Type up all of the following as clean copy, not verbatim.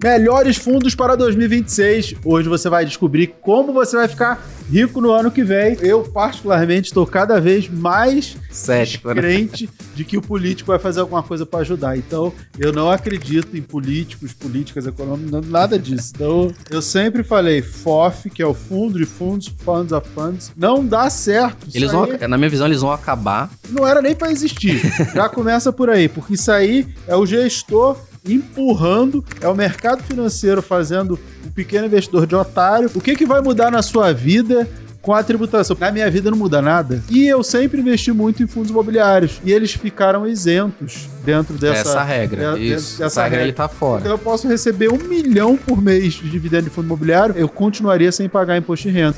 Melhores fundos para 2026. Hoje você vai descobrir como você vai ficar rico no ano que vem. Eu, particularmente, estou cada vez mais cético, crente de que o político vai fazer alguma coisa para ajudar. Então, eu não acredito em políticos, políticas econômicas, nada disso. Então, eu sempre falei, FOF, que é o Fundo de Fundos, Funds of Funds, não dá certo. Eles vão, na minha visão, eles vão acabar. Não era nem para existir. Já começa por aí, porque isso aí é o gestor empurrando, é o mercado financeiro fazendo o pequeno investidor de otário. O que vai mudar na sua vida com a tributação? Na minha vida não muda nada. E eu sempre investi muito em fundos imobiliários. E eles ficaram isentos dentro dessa regra. Essa regra ele tá fora. Então eu posso receber 1 milhão por mês de dividendo de fundo imobiliário, eu continuaria sem pagar imposto de renda.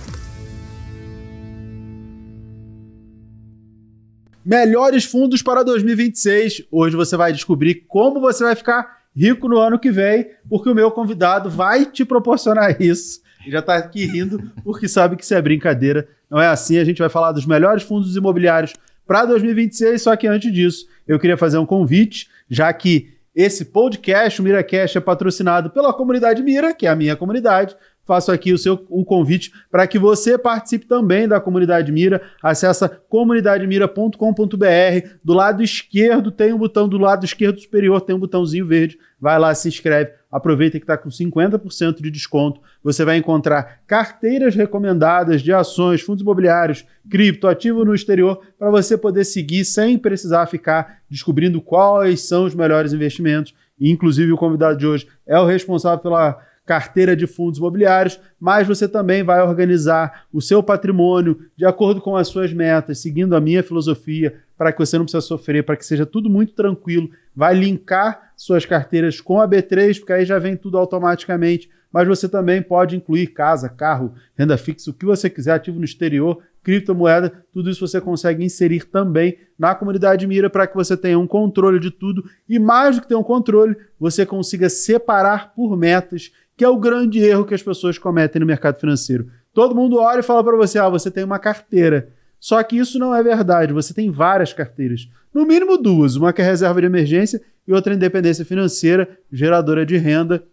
Melhores fundos para 2026. Hoje você vai descobrir como você vai ficar rico no ano que vem, porque o meu convidado vai te proporcionar isso. Ele já está aqui rindo, porque sabe que isso é brincadeira. Não é assim, a gente vai falar dos melhores fundos imobiliários para 2026, só que antes disso, eu queria fazer um convite, já que esse podcast, o MiraCast, é patrocinado pela comunidade Mira, que é a minha comunidade. Faço aqui o convite para que você participe também da comunidade Mira. Acesse comunidademira.com.br. Do lado esquerdo tem um botão, do lado esquerdo superior tem um botãozinho verde. Vai lá, se inscreve. Aproveita que está com 50% de desconto. Você vai encontrar carteiras recomendadas de ações, fundos imobiliários, cripto, ativo no exterior, para você poder seguir sem precisar ficar descobrindo quais são os melhores investimentos. E, inclusive, o convidado de hoje é o responsável pela carteira de fundos imobiliários, mas você também vai organizar o seu patrimônio de acordo com as suas metas, seguindo a minha filosofia, para que você não precise sofrer, para que seja tudo muito tranquilo. Vai linkar suas carteiras com a B3, porque aí já vem tudo automaticamente, mas você também pode incluir casa, carro, renda fixa, o que você quiser, ativo no exterior, criptomoeda, tudo isso você consegue inserir também na comunidade Mira para que você tenha um controle de tudo e, mais do que ter um controle, você consiga separar por metas, que é o grande erro que as pessoas cometem no mercado financeiro. Todo mundo olha e fala para você, você tem uma carteira. Só que isso não é verdade, você tem várias carteiras. No mínimo 2, uma que é reserva de emergência e outra independência financeira, geradora de renda,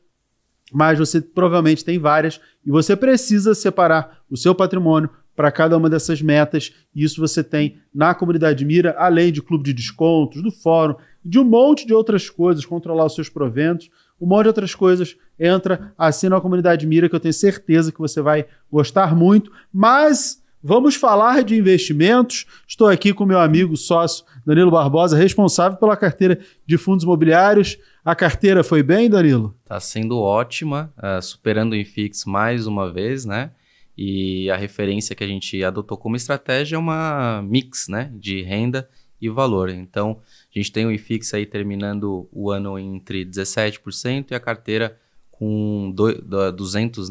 mas você provavelmente tem várias e você precisa separar o seu patrimônio para cada uma dessas metas, e isso você tem na comunidade Mira, além de clube de descontos, do fórum, de um monte de outras coisas, controlar os seus proventos, um monte de outras coisas. Entra, assina a comunidade Mira, que eu tenho certeza que você vai gostar muito. Mas vamos falar de investimentos. Estou aqui com meu amigo sócio Danilo Barbosa, responsável pela carteira de fundos imobiliários. A carteira foi bem, Danilo? Está sendo ótima, superando o IFIX mais uma vez, né? E a referência que a gente adotou como estratégia é uma mix, né, de renda e valor. Então, a gente tem o IFIX aí terminando o ano entre 17% e a carteira com 200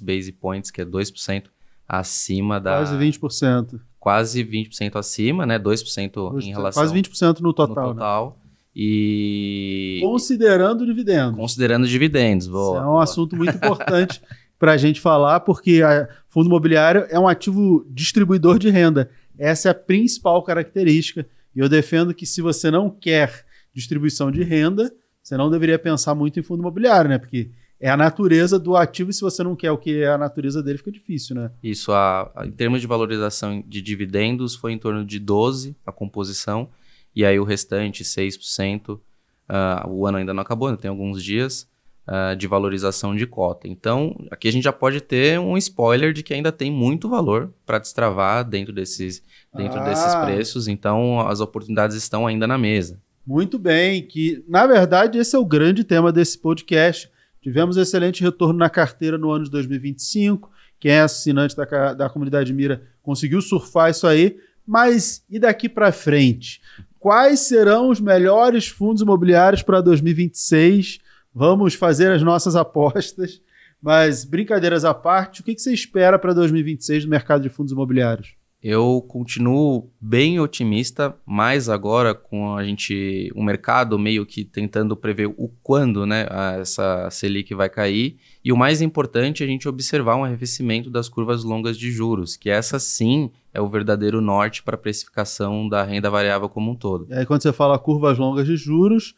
base points, que é 2% acima da... Quase 20%. Quase 20% acima, né? 2% em relação... Quase 20% no total. No total. Né? E... Considerando dividendos. Considerando dividendos. Isso é um assunto muito importante para a gente falar, porque fundo imobiliário é um ativo distribuidor de renda. Essa é a principal característica. E eu defendo que se você não quer distribuição de renda, você não deveria pensar muito em fundo imobiliário, né? Porque é a natureza do ativo e se você não quer o que é a natureza dele, fica difícil, né? Isso, em termos de valorização de dividendos, foi em torno de 12% a composição, e aí o restante, 6%, o ano ainda não acabou, ainda tem alguns dias, de valorização de cota. Então, aqui a gente já pode ter um spoiler de que ainda tem muito valor para destravar dentro desses preços, então as oportunidades estão ainda na mesa. Muito bem, que na verdade esse é o grande tema desse podcast. Tivemos excelente retorno na carteira no ano de 2025, quem é assinante da comunidade Mira conseguiu surfar isso aí, mas e daqui para frente? Quais serão os melhores fundos imobiliários para 2026? Vamos fazer as nossas apostas, mas brincadeiras à parte, o que você espera para 2026 no mercado de fundos imobiliários? Eu continuo bem otimista, mas agora com o mercado meio que tentando prever o quando, né, essa Selic vai cair. E o mais importante é a gente observar um arrefecimento das curvas longas de juros, que essa sim é o verdadeiro norte para a precificação da renda variável como um todo. E aí quando você fala curvas longas de juros,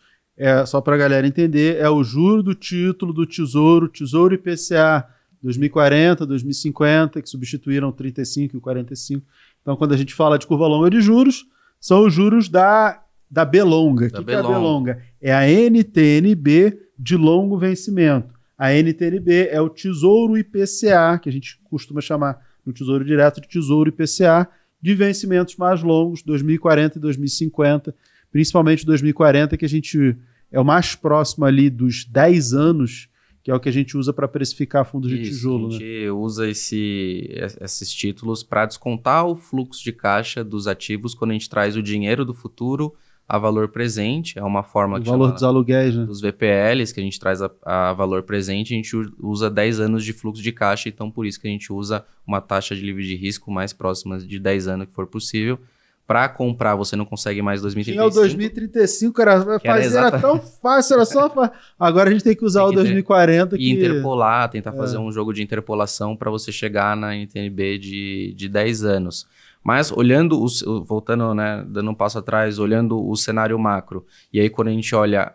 só para a galera entender, é o juro do título do Tesouro IPCA 2040, 2050, que substituíram o 35 e o 45. Então, quando a gente fala de curva longa de juros, são os juros da B-longa. O que é a B-longa? É a NTN-B de longo vencimento. A NTN-B é o Tesouro IPCA, que a gente costuma chamar no Tesouro Direto de Tesouro IPCA, de vencimentos mais longos, 2040 e 2050, principalmente 2040, que a gente é o mais próximo ali dos 10 anos, que é o que a gente usa para precificar fundos de tijolo. A gente usa esses títulos para descontar o fluxo de caixa dos ativos quando a gente traz o dinheiro do futuro a valor presente. É uma forma que valor dos aluguéis, né? Dos VPLs, que a gente traz a valor presente, a gente usa 10 anos de fluxo de caixa, então por isso que a gente usa uma taxa de livre de risco mais próxima de 10 anos que for possível. Para comprar, você não consegue mais 2035. Tinha o 2035, cara, era tão fácil, era só... Agora a gente tem que usar o 2040. E interpolar, tentar fazer um jogo de interpolação para você chegar na NTN-B de 10 anos. Mas olhando, voltando, né, dando um passo atrás, olhando o cenário macro, e aí quando a gente olha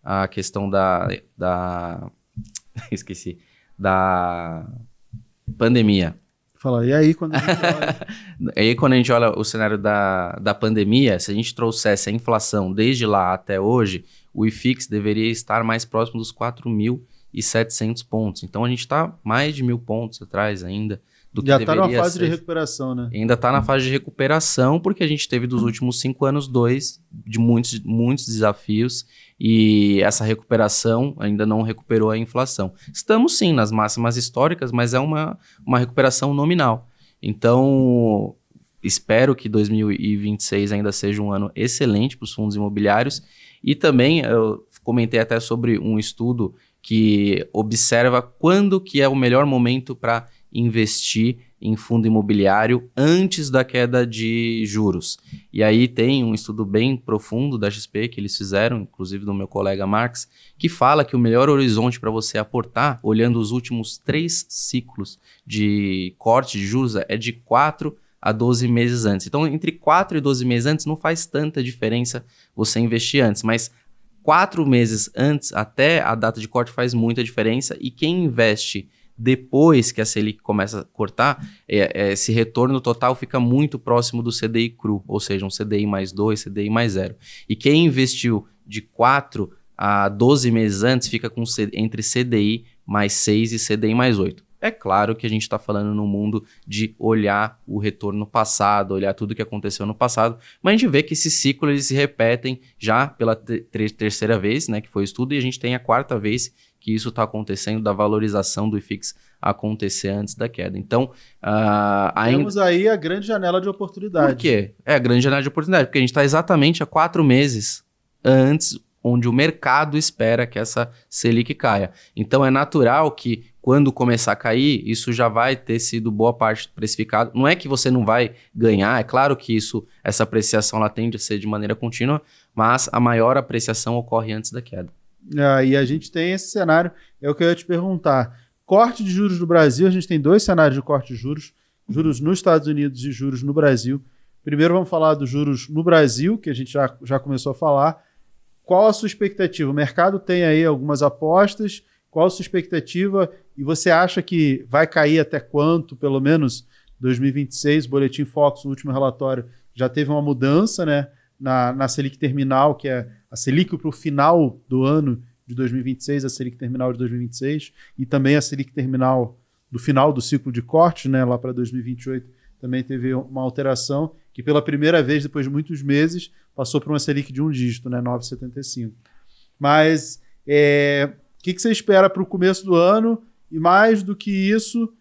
a questão da esqueci, da pandemia. Fala, e aí quando a gente olha... Aí quando a gente olha o cenário da pandemia, se a gente trouxesse a inflação desde lá até hoje, o IFIX deveria estar mais próximo dos 4.700 pontos. Então a gente está mais de 1.000 pontos atrás ainda. Já está numa fase de recuperação, né? Ainda está na fase de recuperação, porque a gente teve dos últimos 5 anos 2 de muitos desafios e essa recuperação ainda não recuperou a inflação. Estamos sim nas máximas históricas, mas é uma recuperação nominal. Então, espero que 2026 ainda seja um ano excelente para os fundos imobiliários. E também, eu comentei até sobre um estudo que observa quando que é o melhor momento para investir em fundo imobiliário antes da queda de juros. E aí tem um estudo bem profundo da XP que eles fizeram, inclusive do meu colega Marx, que fala que o melhor horizonte para você aportar, olhando os últimos 3 ciclos de corte de juros, é de 4 a 12 meses antes. Então, entre 4 e 12 meses antes não faz tanta diferença você investir antes, mas 4 meses antes, até a data de corte, faz muita diferença, e quem investe depois que a Selic começa a cortar, esse retorno total fica muito próximo do CDI cru, ou seja, um CDI mais 2, CDI mais 0. E quem investiu de 4 a 12 meses antes fica com entre CDI mais 6 e CDI mais 8. É claro que a gente está falando no mundo de olhar o retorno passado, olhar tudo que aconteceu no passado, mas a gente vê que esses ciclos eles se repetem já pela terceira vez, né, que foi o estudo, e a gente tem a 4ª vez que isso está acontecendo, da valorização do IFIX acontecer antes da queda. Então, temos aí a grande janela de oportunidade. Por quê? É a grande janela de oportunidade, porque a gente está exatamente há 4 meses antes, onde o mercado espera que essa Selic caia. Então, é natural que quando começar a cair, isso já vai ter sido boa parte precificado. Não é que você não vai ganhar, é claro que essa apreciação ela tende a ser de maneira contínua, mas a maior apreciação ocorre antes da queda. E a gente tem esse cenário, é o que eu ia te perguntar. Corte de juros no Brasil, a gente tem 2 cenários de corte de juros, juros nos Estados Unidos e juros no Brasil. Primeiro vamos falar dos juros no Brasil, que a gente já começou a falar. Qual a sua expectativa? O mercado tem aí algumas apostas, qual a sua expectativa? E você acha que vai cair até quanto, pelo menos 2026? O Boletim Focus, no último relatório, já teve uma mudança, né, na Selic terminal, que é a Selic para o final do ano de 2026, a Selic terminal de 2026, e também a Selic terminal do final do ciclo de corte, né, lá para 2028, também teve uma alteração, que pela primeira vez, depois de muitos meses, passou para uma Selic de 1 dígito, né, 9,75. Mas o que você espera para o começo do ano? E mais do que isso,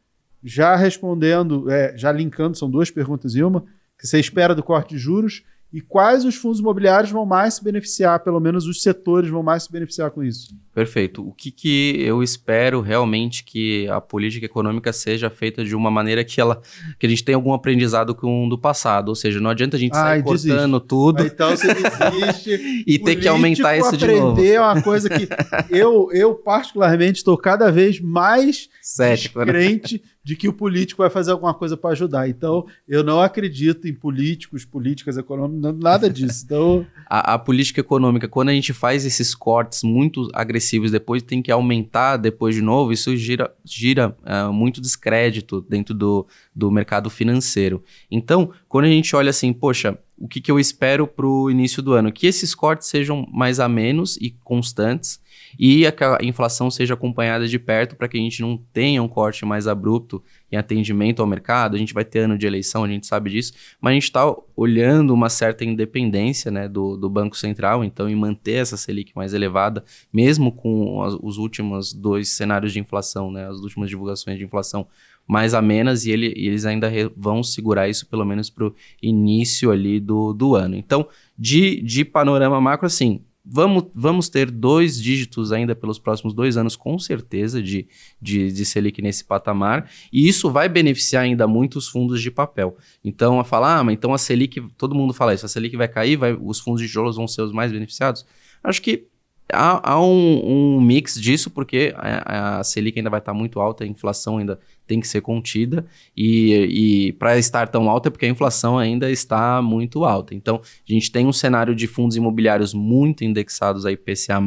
já respondendo, já linkando, são 2 perguntas em uma, o que você espera do corte de juros e quais os fundos imobiliários vão mais se beneficiar, pelo menos os setores vão mais se beneficiar com isso? Perfeito. O que eu espero realmente que a política econômica seja feita de uma maneira que a gente tenha algum aprendizado com do passado, ou seja, não adianta a gente sair cortando tudo. Então você desiste. E ter que aumentar isso de novo. Aprender é uma coisa que eu particularmente estou cada vez mais cético, crente de que o político vai fazer alguma coisa para ajudar. Então, eu não acredito em políticos, políticas econômicas, nada disso. Então... A política econômica, quando a gente faz esses cortes muito agressivos, depois tem que aumentar depois de novo, isso gira muito descrédito dentro do mercado financeiro. Então, quando a gente olha assim, poxa, o que eu espero para o início do ano? Que esses cortes sejam mais amenos e constantes e a inflação seja acompanhada de perto para que a gente não tenha um corte mais abrupto em atendimento ao mercado. A gente vai ter ano de eleição, a gente sabe disso, mas a gente está olhando uma certa independência, né, do Banco Central, então, em manter essa Selic mais elevada, mesmo com os últimos 2 cenários de inflação, né, as últimas divulgações de inflação mais amenas, e eles ainda vão segurar isso pelo menos para o início ali do ano. Então, de panorama macro, assim, vamos ter 2 dígitos ainda pelos próximos 2 anos, com certeza, de Selic nesse patamar, e isso vai beneficiar ainda muitos fundos de papel. Então, a falar, mas então a Selic, todo mundo fala isso, a Selic vai cair, os fundos de tijolos vão ser os mais beneficiados? Acho que há um mix disso, porque a Selic ainda vai estar muito alta, a inflação ainda tem que ser contida, e para estar tão alta é porque a inflação ainda está muito alta. Então, a gente tem um cenário de fundos imobiliários muito indexados a IPCA+,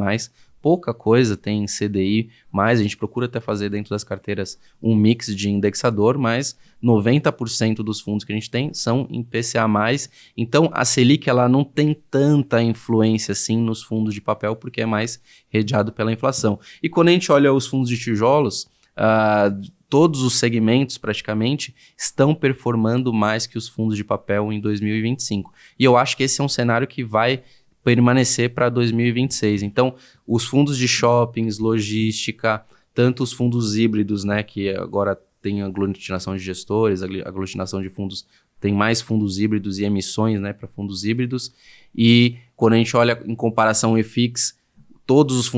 pouca coisa tem CDI, mas a gente procura até fazer dentro das carteiras um mix de indexador, mas 90% dos fundos que a gente tem são em IPCA+. Então, a Selic ela não tem tanta influência assim nos fundos de papel, porque é mais redeado pela inflação. E quando a gente olha os fundos de tijolos, todos os segmentos praticamente estão performando mais que os fundos de papel em 2025. E eu acho que esse é um cenário que vai permanecer para 2026. Então, os fundos de shoppings, logística, tanto os fundos híbridos, né, que agora tem aglutinação de gestores, aglutinação de fundos, tem mais fundos híbridos e emissões, né, para fundos híbridos. E quando a gente olha em comparação ao IFIX, todos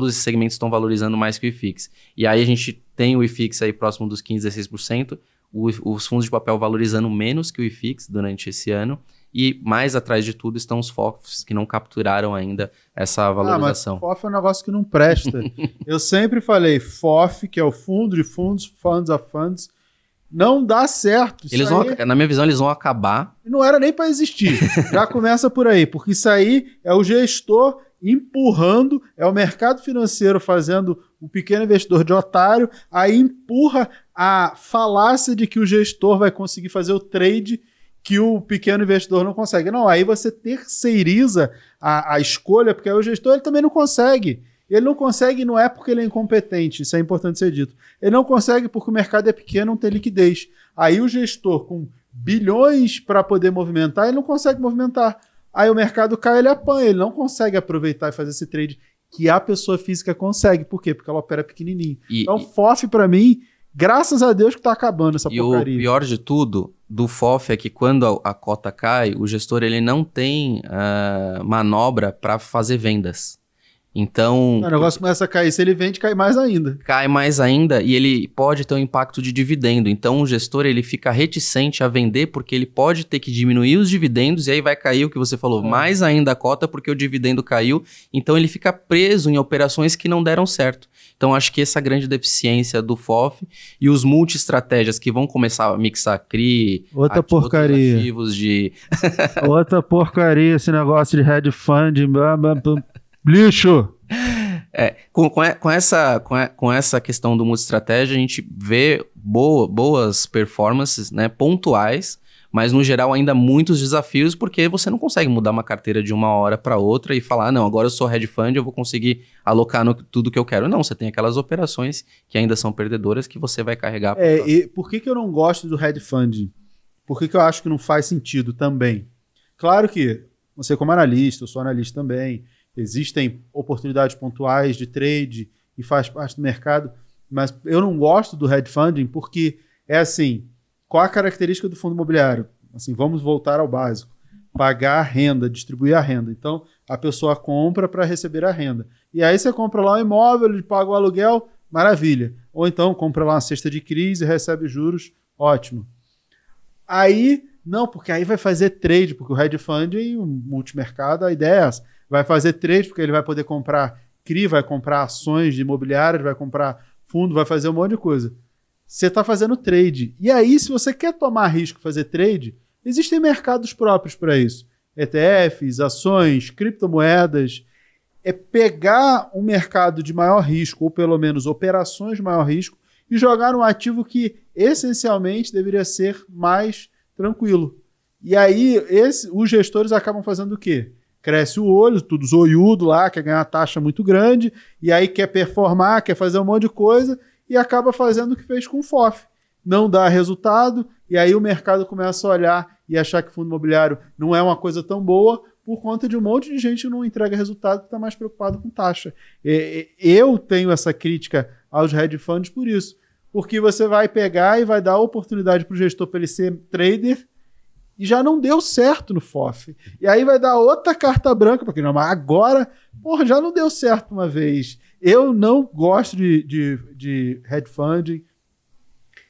esses segmentos estão valorizando mais que o IFIX. E aí a gente tem o IFIX aí próximo dos 15%, 16%, os fundos de papel valorizando menos que o IFIX durante esse ano, e mais atrás de tudo estão os FOFs, que não capturaram ainda essa valorização. Mas FOF é um negócio que não presta. Eu sempre falei, FOF, que é o fundo de fundos, funds of funds, não dá certo. Na minha visão, eles vão acabar. Não era nem para existir. Já começa por aí, porque isso aí é o gestor empurrando, é o mercado financeiro fazendo o pequeno investidor de otário, aí empurra a falácia de que o gestor vai conseguir fazer o trade que o pequeno investidor não consegue. Não, aí você terceiriza a escolha, porque aí o gestor ele também não consegue. Ele não consegue não é porque ele é incompetente, isso é importante ser dito. Ele não consegue porque o mercado é pequeno, não tem liquidez. Aí o gestor com bilhões para poder movimentar, ele não consegue movimentar. Aí o mercado cai, ele apanha, ele não consegue aproveitar e fazer esse trade que a pessoa física consegue. Por quê? Porque ela opera pequenininho. Então, FOF para mim, graças a Deus que tá acabando essa porcaria. E o pior de tudo do FOF é que quando a cota cai, o gestor ele não tem manobra para fazer vendas. Então... O negócio começa a cair. Se ele vende, cai mais ainda. Cai mais ainda e ele pode ter um impacto de dividendo. Então, o gestor ele fica reticente a vender porque ele pode ter que diminuir os dividendos e aí vai cair o que você falou, mais ainda a cota porque o dividendo caiu. Então, ele fica preso em operações que não deram certo. Então, acho que essa grande deficiência do FOF e os multi-estratégias que vão começar a mixar CRI, outra porcaria. Ativos de... Outra porcaria esse negócio de hedge fund, lixo! Com essa questão do multi-estratégia, a gente vê boas performances, né, pontuais, mas no geral ainda muitos desafios, porque você não consegue mudar uma carteira de uma hora para outra e falar, não, agora eu sou hedge fund, eu vou conseguir alocar tudo que eu quero. Não, você tem aquelas operações que ainda são perdedoras que você vai carregar. E por que eu não gosto do hedge fund? Por que eu acho que não faz sentido também? Claro que você como analista, eu sou analista também, existem oportunidades pontuais de trade e faz parte do mercado, mas eu não gosto do hedge funding porque é assim, qual a característica do fundo imobiliário? Assim, vamos voltar ao básico. Pagar a renda, distribuir a renda. Então, a pessoa compra para receber a renda. E aí você compra lá um imóvel, ele paga o aluguel, maravilha. Ou então compra lá uma cesta de crise e recebe juros, ótimo. Aí, não, porque aí vai fazer trade, porque o hedge funding, o multimercado, a ideia é essa. Vai fazer trade porque ele vai poder comprar CRI, vai comprar ações de imobiliárias, vai comprar fundo, vai fazer um monte de coisa. você está fazendo trade. E aí, se você quer tomar risco, fazer trade, existem mercados próprios para isso. ETFs, ações, criptomoedas. É pegar um mercado de maior risco, ou pelo menos operações de maior risco, e jogar num ativo que essencialmente deveria ser mais tranquilo. E aí os gestores acabam fazendo o quê? Cresce o olho, tudo zoiudo lá, quer ganhar uma taxa muito grande, e aí quer performar, quer fazer um monte de coisa, e acaba fazendo o que fez com o FOF. Não dá resultado, e aí o mercado começa a olhar e achar que fundo imobiliário não é uma coisa tão boa, por conta de um monte de gente que não entrega resultado, que está mais preocupado com taxa. Eu tenho essa crítica aos hedge funds por isso. Porque você vai pegar e vai dar a oportunidade para o gestor para ele ser trader e já não deu certo no FOF. E aí vai dar outra carta branca, porque não, mas agora, já não deu certo uma vez. Eu não gosto de hedge funding.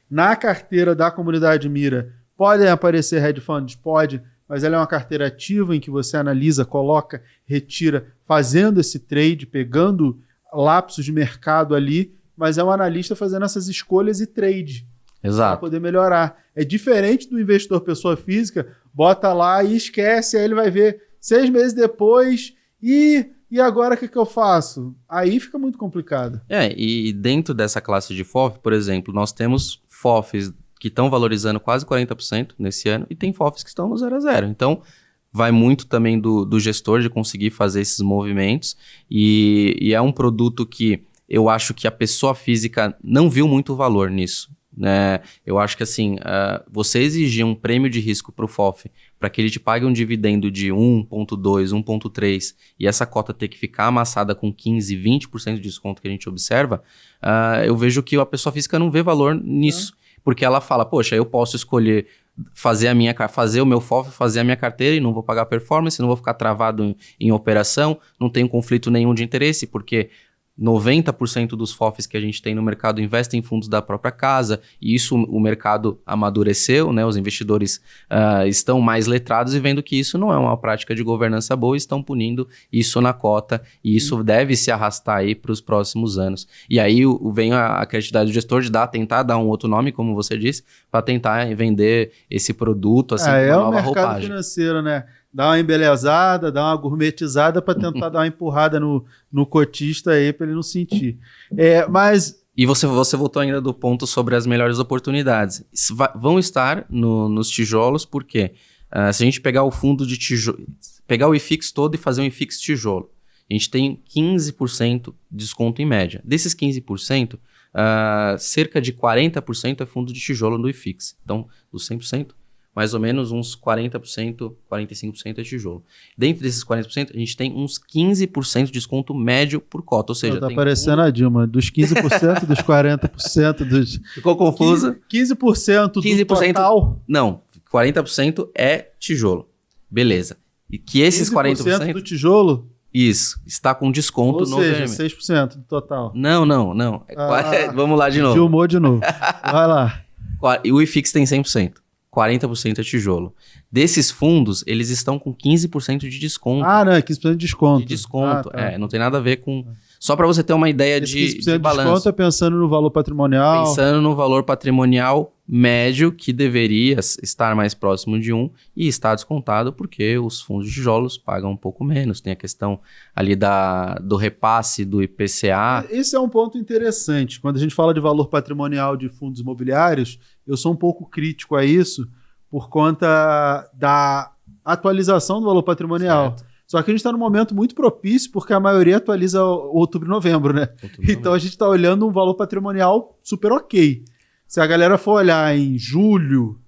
Na carteira da comunidade Mira, podem aparecer hedge funds? Pode, mas ela é uma carteira ativa em que você analisa, coloca, retira, fazendo esse trade, pegando lapsos de mercado ali, mas é um analista fazendo essas escolhas e trade. Exato. Para poder melhorar. É diferente do investidor pessoa física, bota lá e esquece, aí ele vai ver 6 meses depois e agora o que eu faço? Aí fica muito complicado. E dentro dessa classe de FOF, por exemplo, nós temos FOFs que estão valorizando quase 40% nesse ano e tem FOFs que estão no 0 a 0. Então, vai muito também do gestor de conseguir fazer esses movimentos e é um produto que eu acho que a pessoa física não viu muito valor nisso. Né? Eu acho que assim, você exigir um prêmio de risco para o FOF para que ele te pague um dividendo de 1,2, 1,3 e essa cota ter que ficar amassada com 15, 20% de desconto que a gente observa, eu vejo que a pessoa física não vê valor nisso. Porque ela fala, poxa, eu posso escolher fazer o meu FOF, fazer a minha carteira e não vou pagar performance, não vou ficar travado em operação, não tenho conflito nenhum de interesse, porque 90% dos FOFs que a gente tem no mercado investem em fundos da própria casa, e isso o mercado amadureceu, né? Os investidores estão mais letrados e vendo que isso não é uma prática de governança boa e estão punindo isso na cota, e isso deve se arrastar aí para os próximos anos. E aí vem a criatividade do gestor de tentar dar um outro nome, como você disse, para tentar vender esse produto assim, com uma nova roupagem. É o mercado financeiro, né? Dá uma embelezada, dá uma gourmetizada para tentar dar uma empurrada no cotista aí para ele não sentir. Mas... E você voltou ainda do ponto sobre as melhores oportunidades. Vão estar nos tijolos, porque se a gente pegar o fundo de tijolo, pegar o IFIX todo e fazer um IFIX tijolo, a gente tem 15% de desconto em média. Desses 15%, cerca de 40% é fundo de tijolo no IFIX. Então, dos 100%, mais ou menos uns 40%, 45% é tijolo. Dentro desses 40%, a gente tem uns 15% de desconto médio por cota. Ou seja, tá parecendo a Dilma, dos 15%, dos 40%, dos... Ficou confusa? 15% do total? Não, 40% é tijolo. Beleza. E que esses 40% do tijolo? Isso, está com desconto no VRM. Ou seja, 6% do total. Não. Vamos lá de novo. Dilmou de novo. Vai lá. E o IFIX tem 100%. 40% é tijolo. Desses fundos, eles estão com 15% de desconto. Não, é 15% de desconto. De desconto, não tem nada a ver com... Só para você ter uma ideia de balanço. De desconto é pensando no valor patrimonial. Pensando no valor patrimonial médio, que deveria estar mais próximo de 1 e está descontado porque os fundos de tijolos pagam um pouco menos. Tem a questão ali do repasse do IPCA. Esse é um ponto interessante. Quando a gente fala de valor patrimonial de fundos imobiliários, eu sou um pouco crítico a isso por conta da atualização do valor patrimonial. Certo. Só que a gente está num momento muito propício porque a maioria atualiza outubro e novembro, né? Então a gente está olhando um valor patrimonial super ok. Se a galera for olhar em julho,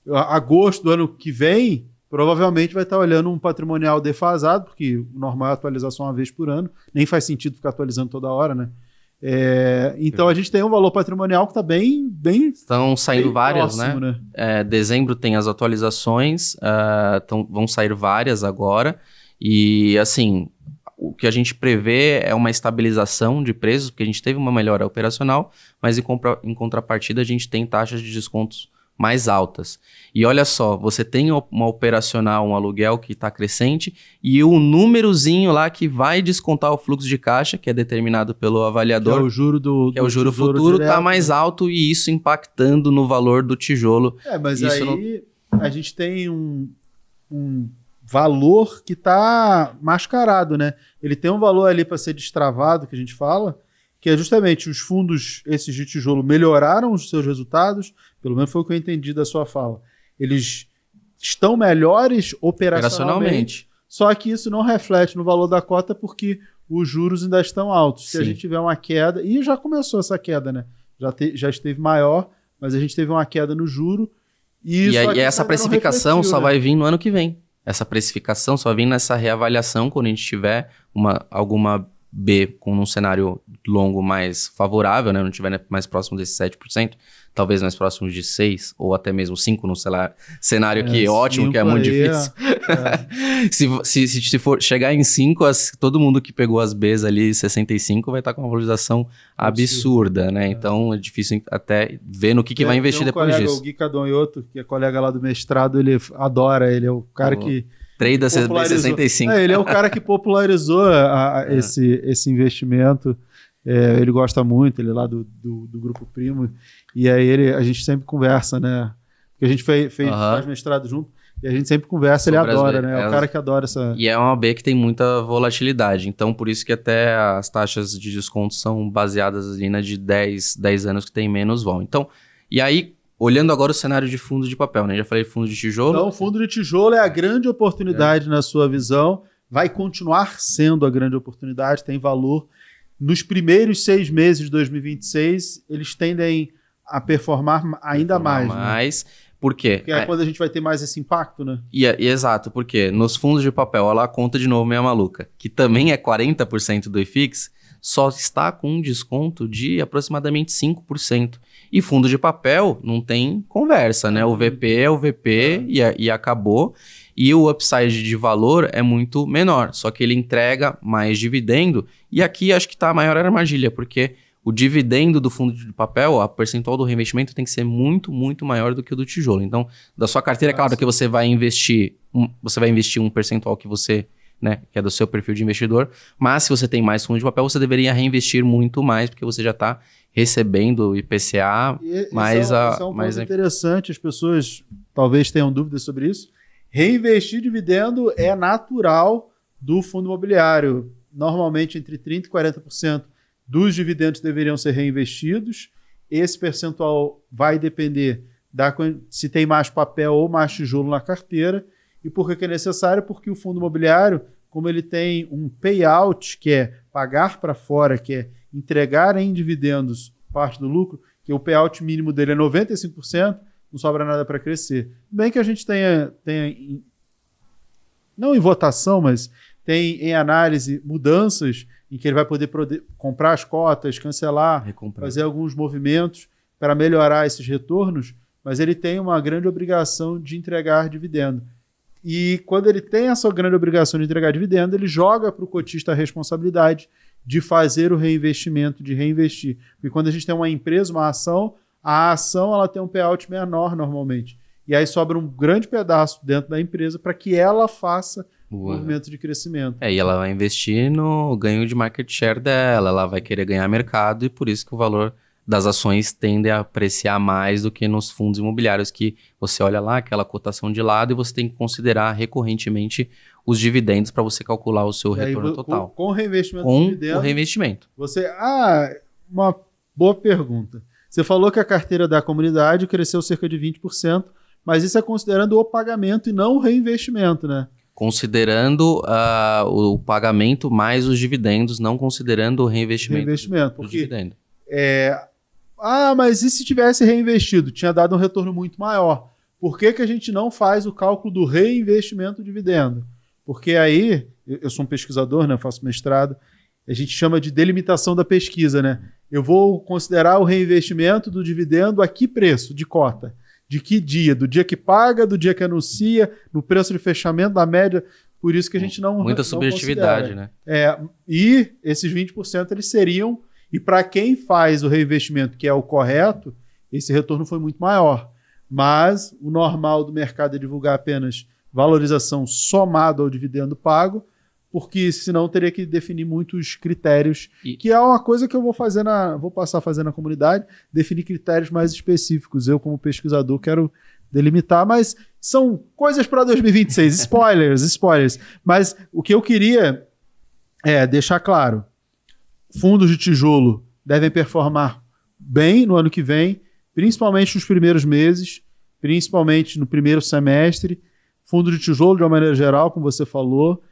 agosto do ano que vem, provavelmente vai estar olhando um patrimonial defasado, porque o normal é atualizar só uma vez por ano. Nem faz sentido ficar atualizando toda hora, né? Então a gente tem um valor patrimonial que está bem estão saindo bem várias, próximo, né? Dezembro tem as atualizações, vão sair várias agora. E, assim, o que a gente prevê é uma estabilização de preços, porque a gente teve uma melhora operacional, mas em contrapartida a gente tem taxas de descontos mais altas. E olha só, você tem uma operacional, um aluguel que está crescente e o númerozinho lá que vai descontar o fluxo de caixa, que é determinado pelo avaliador, que é o juro que é o juro futuro, está mais alto e isso impactando no valor do tijolo. Mas isso aí a gente tem um valor que está mascarado, né? Ele tem um valor ali para ser destravado, que a gente fala, que é justamente os fundos, esses de tijolo, melhoraram os seus resultados, pelo menos foi o que eu entendi da sua fala. Eles estão melhores operacionalmente, só que isso não reflete no valor da cota porque os juros ainda estão altos. Se a gente tiver uma queda, e já começou essa queda, né? Já esteve maior, mas a gente teve uma queda no juro. E essa precificação só vai vir no ano que vem. Essa precificação só vem nessa reavaliação quando a gente tiver alguma B com um cenário longo mais favorável, né? Não tiver mais próximo desses 7%, talvez mais próximo de 6% ou até mesmo 5% no cenário que é ótimo, que é muito difícil. Se for chegar em 5, todo mundo que pegou as Bs ali, 65, vai estar com uma valorização absurda, né? Então é difícil até ver no que vai investir depois disso. O Gui Cadonhoto, que é colega lá do mestrado, ele adora, ele é o cara que... Trade B65. Ele é o cara que popularizou esse investimento. Ele gosta muito, ele é lá do Grupo Primo. E aí a gente sempre conversa, né? Porque a gente faz mestrado junto e a gente sempre conversa, ele adora, né? É o cara que adora essa... E é uma B que tem muita volatilidade. Então, por isso que até as taxas de desconto são baseadas ali na de 10 anos que tem menos vol. Então, e aí... Olhando agora o cenário de fundo de papel, né? Já falei fundo de tijolo. Então, o fundo de tijolo é a grande oportunidade na sua visão. Vai continuar sendo a grande oportunidade, tem valor. Nos primeiros 6 meses de 2026, eles tendem a performar ainda mais. Né? Por quê? Porque é quando a gente vai ter mais esse impacto, né? Exato, porque nos fundos de papel, olha lá a conta de novo meia maluca, que também é 40% do IFIX, só está com um desconto de aproximadamente 5%. E fundo de papel não tem conversa, né? O VP é o VP e acabou. E o upside de valor é muito menor, só que ele entrega mais dividendo. E aqui acho que está a maior armadilha, porque o dividendo do fundo de papel, a percentual do reinvestimento tem que ser muito, muito maior do que o do tijolo. Então, da sua carteira, é claro que você vai investir um percentual que você... Né, que é do seu perfil de investidor, mas se você tem mais fundo de papel, você deveria reinvestir muito mais, porque você já está recebendo IPCA, mais isso é um ponto interessante, as pessoas talvez tenham dúvidas sobre isso. Reinvestir dividendo é natural do fundo imobiliário. Normalmente, entre 30% e 40% dos dividendos deveriam ser reinvestidos. Esse percentual vai depender se tem mais papel ou mais tijolo na carteira. E por que é necessário? Porque o fundo imobiliário, como ele tem um payout, que é pagar para fora, que é entregar em dividendos parte do lucro, que o payout mínimo dele é 95%, não sobra nada para crescer. Bem que a gente tenha não em votação, mas tem em análise mudanças em que ele vai poder comprar as cotas, cancelar, fazer alguns movimentos para melhorar esses retornos, mas ele tem uma grande obrigação de entregar dividendo. E quando ele tem essa grande obrigação de entregar dividendo, ele joga para o cotista a responsabilidade de fazer o reinvestimento, de reinvestir. Porque quando a gente tem uma empresa, uma ação, a ação ela tem um payout menor normalmente. E aí sobra um grande pedaço dentro da empresa para que ela faça o movimento de crescimento. E ela vai investir no ganho de market share dela, ela vai querer ganhar mercado e por isso que o valor das ações tende a apreciar mais do que nos fundos imobiliários, que você olha lá aquela cotação de lado e você tem que considerar recorrentemente os dividendos para você calcular o seu retorno total. Com o reinvestimento com o reinvestimento. Uma boa pergunta. Você falou que a carteira da comunidade cresceu cerca de 20%, mas isso é considerando o pagamento e não o reinvestimento, né? Considerando o pagamento mais os dividendos, não considerando o reinvestimento do dividendo. Mas e se tivesse reinvestido? Tinha dado um retorno muito maior. Por que a gente não faz o cálculo do reinvestimento do dividendo? Porque aí, eu sou um pesquisador, né, faço mestrado, a gente chama de delimitação da pesquisa, né? Eu vou considerar o reinvestimento do dividendo a que preço de cota? De que dia? Do dia que paga, do dia que anuncia, no preço de fechamento, da média. Por isso que a gente não Muita subjetividade, né? E esses 20% eles seriam... E para quem faz o reinvestimento, que é o correto, esse retorno foi muito maior. mas o normal do mercado é divulgar apenas valorização somada ao dividendo pago, porque senão teria que definir muitos critérios, que é uma coisa que eu vou passar a fazer na comunidade, definir critérios mais específicos. Eu, como pesquisador, quero delimitar, mas são coisas para 2026, spoilers. Mas o que eu queria é deixar claro, fundos de tijolo devem performar bem no ano que vem, principalmente nos primeiros meses, principalmente no primeiro semestre. Fundo de tijolo, de uma maneira geral, como você falou.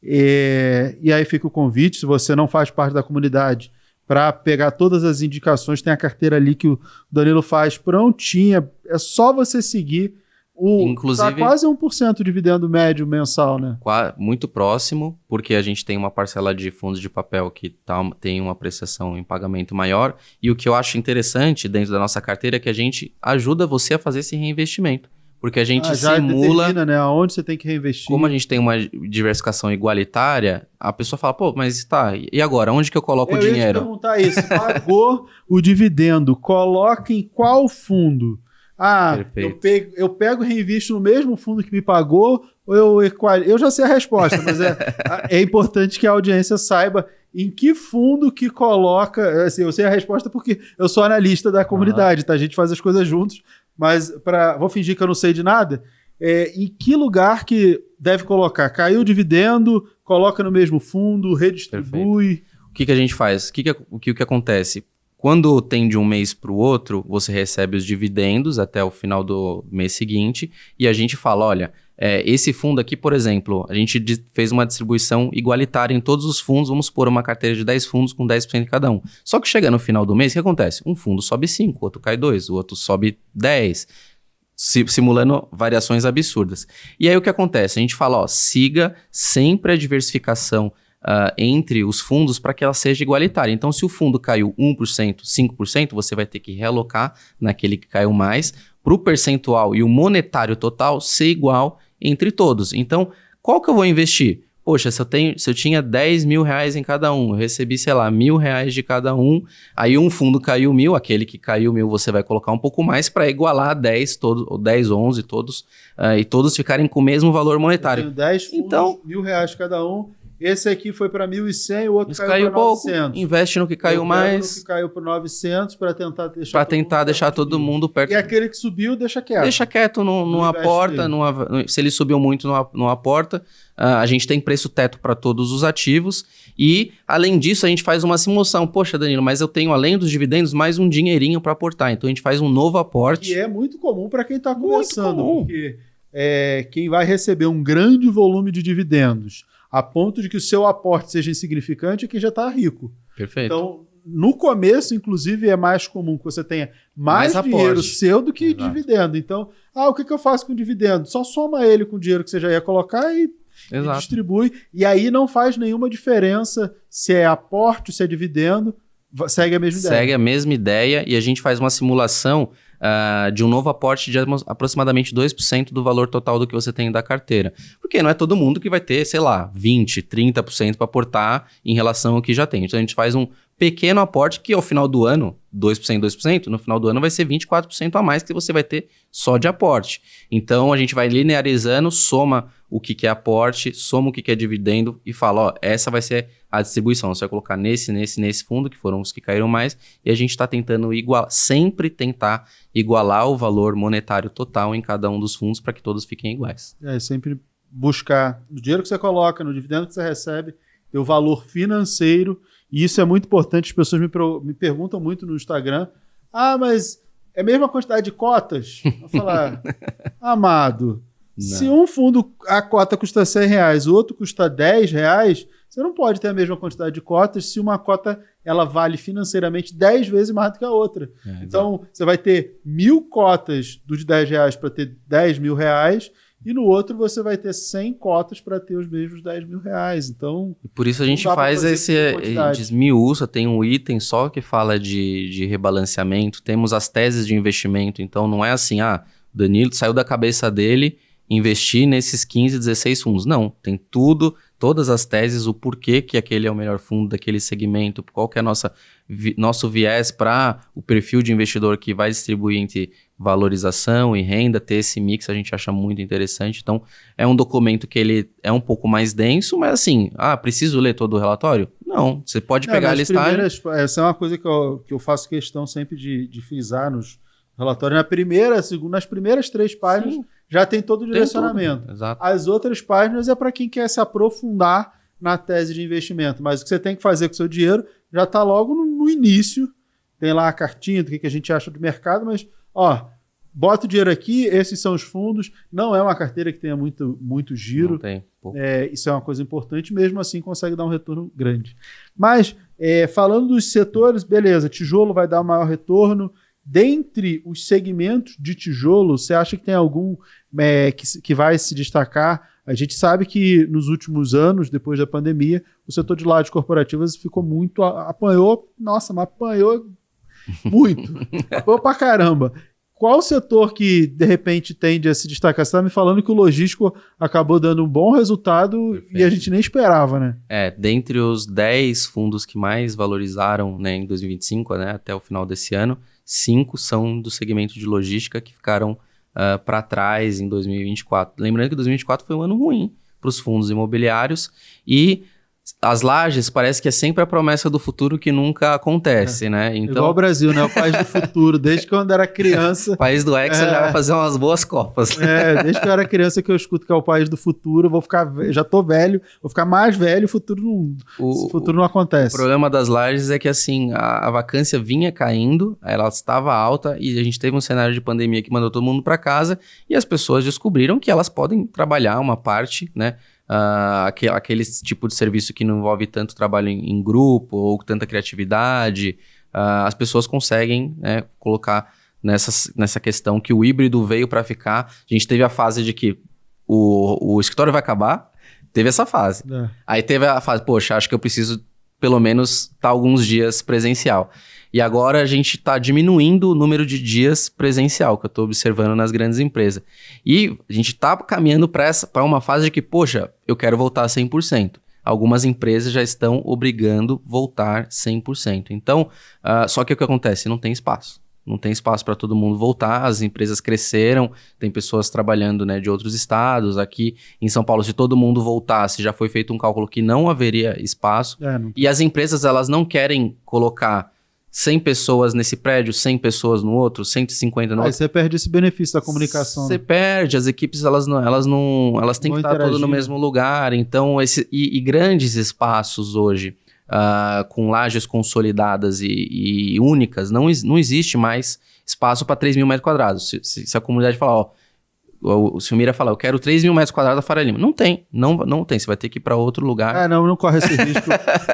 E aí fica o convite, se você não faz parte da comunidade, para pegar todas as indicações, tem a carteira ali que o Danilo faz prontinha, é só você seguir. Inclusive, tá quase 1% de dividendo médio mensal, né? Muito próximo, porque a gente tem uma parcela de fundos de papel que tem uma apreciação em pagamento maior, e o que eu acho interessante dentro da nossa carteira é que a gente ajuda você a fazer esse reinvestimento. Porque a gente simula... determina, né, aonde você tem que reinvestir. Como a gente tem uma diversificação igualitária, a pessoa fala, pô, mas tá, e agora? Onde que eu coloco o dinheiro? Eu ia te perguntar isso. Pagou o dividendo, coloca em qual fundo? Eu pego e reinvisto no mesmo fundo que me pagou, ou eu já sei a resposta, mas é importante que a audiência saiba em que fundo que coloca... Assim, eu sei a resposta porque eu sou analista da comunidade, tá? A gente faz as coisas juntos. Mas vou fingir que eu não sei de nada. Em que lugar que deve colocar? Caiu o dividendo, coloca no mesmo fundo, redistribui. Perfeito. O que a gente faz? O que acontece? Quando tem de um mês para o outro, você recebe os dividendos até o final do mês seguinte e a gente fala, olha, esse fundo aqui, por exemplo, a gente fez uma distribuição igualitária em todos os fundos, vamos supor uma carteira de 10 fundos com 10% cada um. Só que chega no final do mês, o que acontece? Um fundo sobe 5, o outro cai 2, o outro sobe 10, simulando variações absurdas. E aí o que acontece? A gente fala, siga sempre a diversificação entre os fundos para que ela seja igualitária. Então, se o fundo caiu 1%, 5%, você vai ter que realocar naquele que caiu mais, para o percentual e o monetário total ser igual entre todos. Então, qual que eu vou investir? Poxa, se eu tinha 10 mil reais em cada um, eu recebi, sei lá, R$1.000 de cada um, aí um fundo caiu 1.000, aquele que caiu 1.000 você vai colocar um pouco mais para igualar 10, ou 10, 11, todos, e todos ficarem com o mesmo valor monetário. Eu tenho 10 fundos, então, R$1.000 cada um. Esse aqui foi para 1.100, o outro caiu para 900. Pouco, investe no que caiu mais. No que caiu para 900 para tentar deixar todo mundo perto. E aquele que subiu, deixa quieto. Deixa quieto, não aporta. Se ele subiu muito, não aporta. A gente tem preço teto para todos os ativos. E, além disso, a gente faz uma simulação. Poxa, Danilo, mas eu tenho, além dos dividendos, mais um dinheirinho para aportar. Então, a gente faz um novo aporte. E é muito comum para quem está começando. Porque quem vai receber um grande volume de dividendos a ponto de que o seu aporte seja insignificante é quem já está rico. Perfeito. Então, no começo, inclusive, é mais comum que você tenha mais dinheiro aporte. Seu do que dividendo. Então, o que eu faço com o dividendo? Só soma ele com o dinheiro que você já ia colocar e distribui. E aí não faz nenhuma diferença se é aporte ou se é dividendo. Segue a mesma ideia. Segue a mesma ideia e a gente faz uma simulação de um novo aporte de aproximadamente 2% do valor total do que você tem da carteira. Porque não é todo mundo que vai ter, sei lá, 20%, 30% para aportar em relação ao que já tem. Então a gente faz um pequeno aporte que ao final do ano, 2%, no final do ano vai ser 24% a mais que você vai ter só de aporte. Então a gente vai linearizando, soma o que é aporte, soma o que é dividendo e fala, essa vai ser a distribuição. Você vai colocar nesse fundo, que foram os que caíram mais, e a gente está tentando sempre tentar igualar o valor monetário total em cada um dos fundos para que todos fiquem iguais. Sempre buscar no dinheiro que você coloca, no dividendo que você recebe, ter o valor financeiro. E isso é muito importante, as pessoas me perguntam muito no Instagram, mas é a mesma quantidade de cotas? Eu falar, amado, se um fundo, a cota custa R$100, o outro custa R$10, você não pode ter a mesma quantidade de cotas se uma cota ela vale financeiramente 10 vezes mais do que a outra. Então, você vai ter 1.000 cotas do de R$10 para ter R$10.000, e no outro você vai ter 100 cotas para ter os mesmos R$10.000. Então, por isso a gente faz desmiuça, tem um item só que fala de rebalanceamento, temos as teses de investimento, então não é assim, Danilo saiu da cabeça dele investir nesses 15, 16 fundos. Não, tem tudo todas as teses, o porquê que aquele é o melhor fundo daquele segmento, qual que é nosso viés para o perfil de investidor que vai distribuir entre valorização e renda, ter esse mix a gente acha muito interessante. Então, é um documento que ele é um pouco mais denso, mas assim, preciso ler todo o relatório? Não, você pode pegar a listagem. Essa é uma coisa que eu faço questão sempre de frisar nos relatórios. Nas primeiras 3 páginas, sim, já tem todo o direcionamento. Exato. As outras páginas é para quem quer se aprofundar na tese de investimento. Mas o que você tem que fazer com o seu dinheiro já está logo no início. Tem lá a cartinha do que a gente acha do mercado, mas bota o dinheiro aqui, esses são os fundos. Não é uma carteira que tenha muito giro. Não tem. Isso é uma coisa importante, mesmo assim consegue dar um retorno grande. Mas, falando dos setores, beleza, tijolo vai dar um maior retorno. Dentre os segmentos de tijolo, você acha que tem algum que vai se destacar? A gente sabe que nos últimos anos, depois da pandemia, o setor de lajes corporativas ficou muito... apanhou muito. Apanhou pra caramba. Qual setor que, de repente, tende a se destacar? Você está me falando que o logístico acabou dando um bom resultado. Perfeito. E a gente nem esperava, né? Dentre os 10 fundos que mais valorizaram, né, em 2025, né, até o final desse ano, 5 são do segmento de logística que ficaram para trás em 2024. Lembrando que 2024 foi um ano ruim para os fundos imobiliários e as lajes parece que é sempre a promessa do futuro que nunca acontece, né? Então, igual o Brasil, né? O país do futuro. Desde quando era criança... O país do Hexa já vai fazer umas boas copas. Desde que eu era criança que eu escuto que é o país do futuro, já tô velho, vou ficar mais velho, o futuro não acontece. O problema das lajes é que, assim, a vacância vinha caindo, ela estava alta e a gente teve um cenário de pandemia que mandou todo mundo para casa e as pessoas descobriram que elas podem trabalhar uma parte, né? Aquele tipo de serviço que não envolve tanto trabalho em grupo ou tanta criatividade, as pessoas conseguem, né, colocar nessa questão que o híbrido veio para ficar. A gente teve a fase de que o escritório vai acabar, teve essa fase. Aí teve a fase, poxa, acho que eu preciso pelo menos estar alguns dias presencial. E agora a gente está diminuindo o número de dias presencial que eu estou observando nas grandes empresas. E a gente está caminhando para uma fase de que, poxa, eu quero voltar a 100%. Algumas empresas já estão obrigando voltar 100%. Então, só que o que acontece? Não tem espaço. Não tem espaço para todo mundo voltar, as empresas cresceram, tem pessoas trabalhando, né, de outros estados. Aqui em São Paulo, se todo mundo voltasse, já foi feito um cálculo que não haveria espaço. E as empresas, elas não querem colocar 100 pessoas nesse prédio, 100 pessoas no outro, 150 no outro. Aí você perde esse benefício da comunicação. Você perde, as equipes elas têm que estar todas no mesmo lugar. Então, e grandes espaços hoje, com lajes consolidadas e únicas, não existe mais espaço para 3 mil metros quadrados. Se a comunidade falar, o Silmira falar, eu quero 3 mil metros quadrados da Faria Lima. Não tem, você vai ter que ir para outro lugar. Não corre esse risco.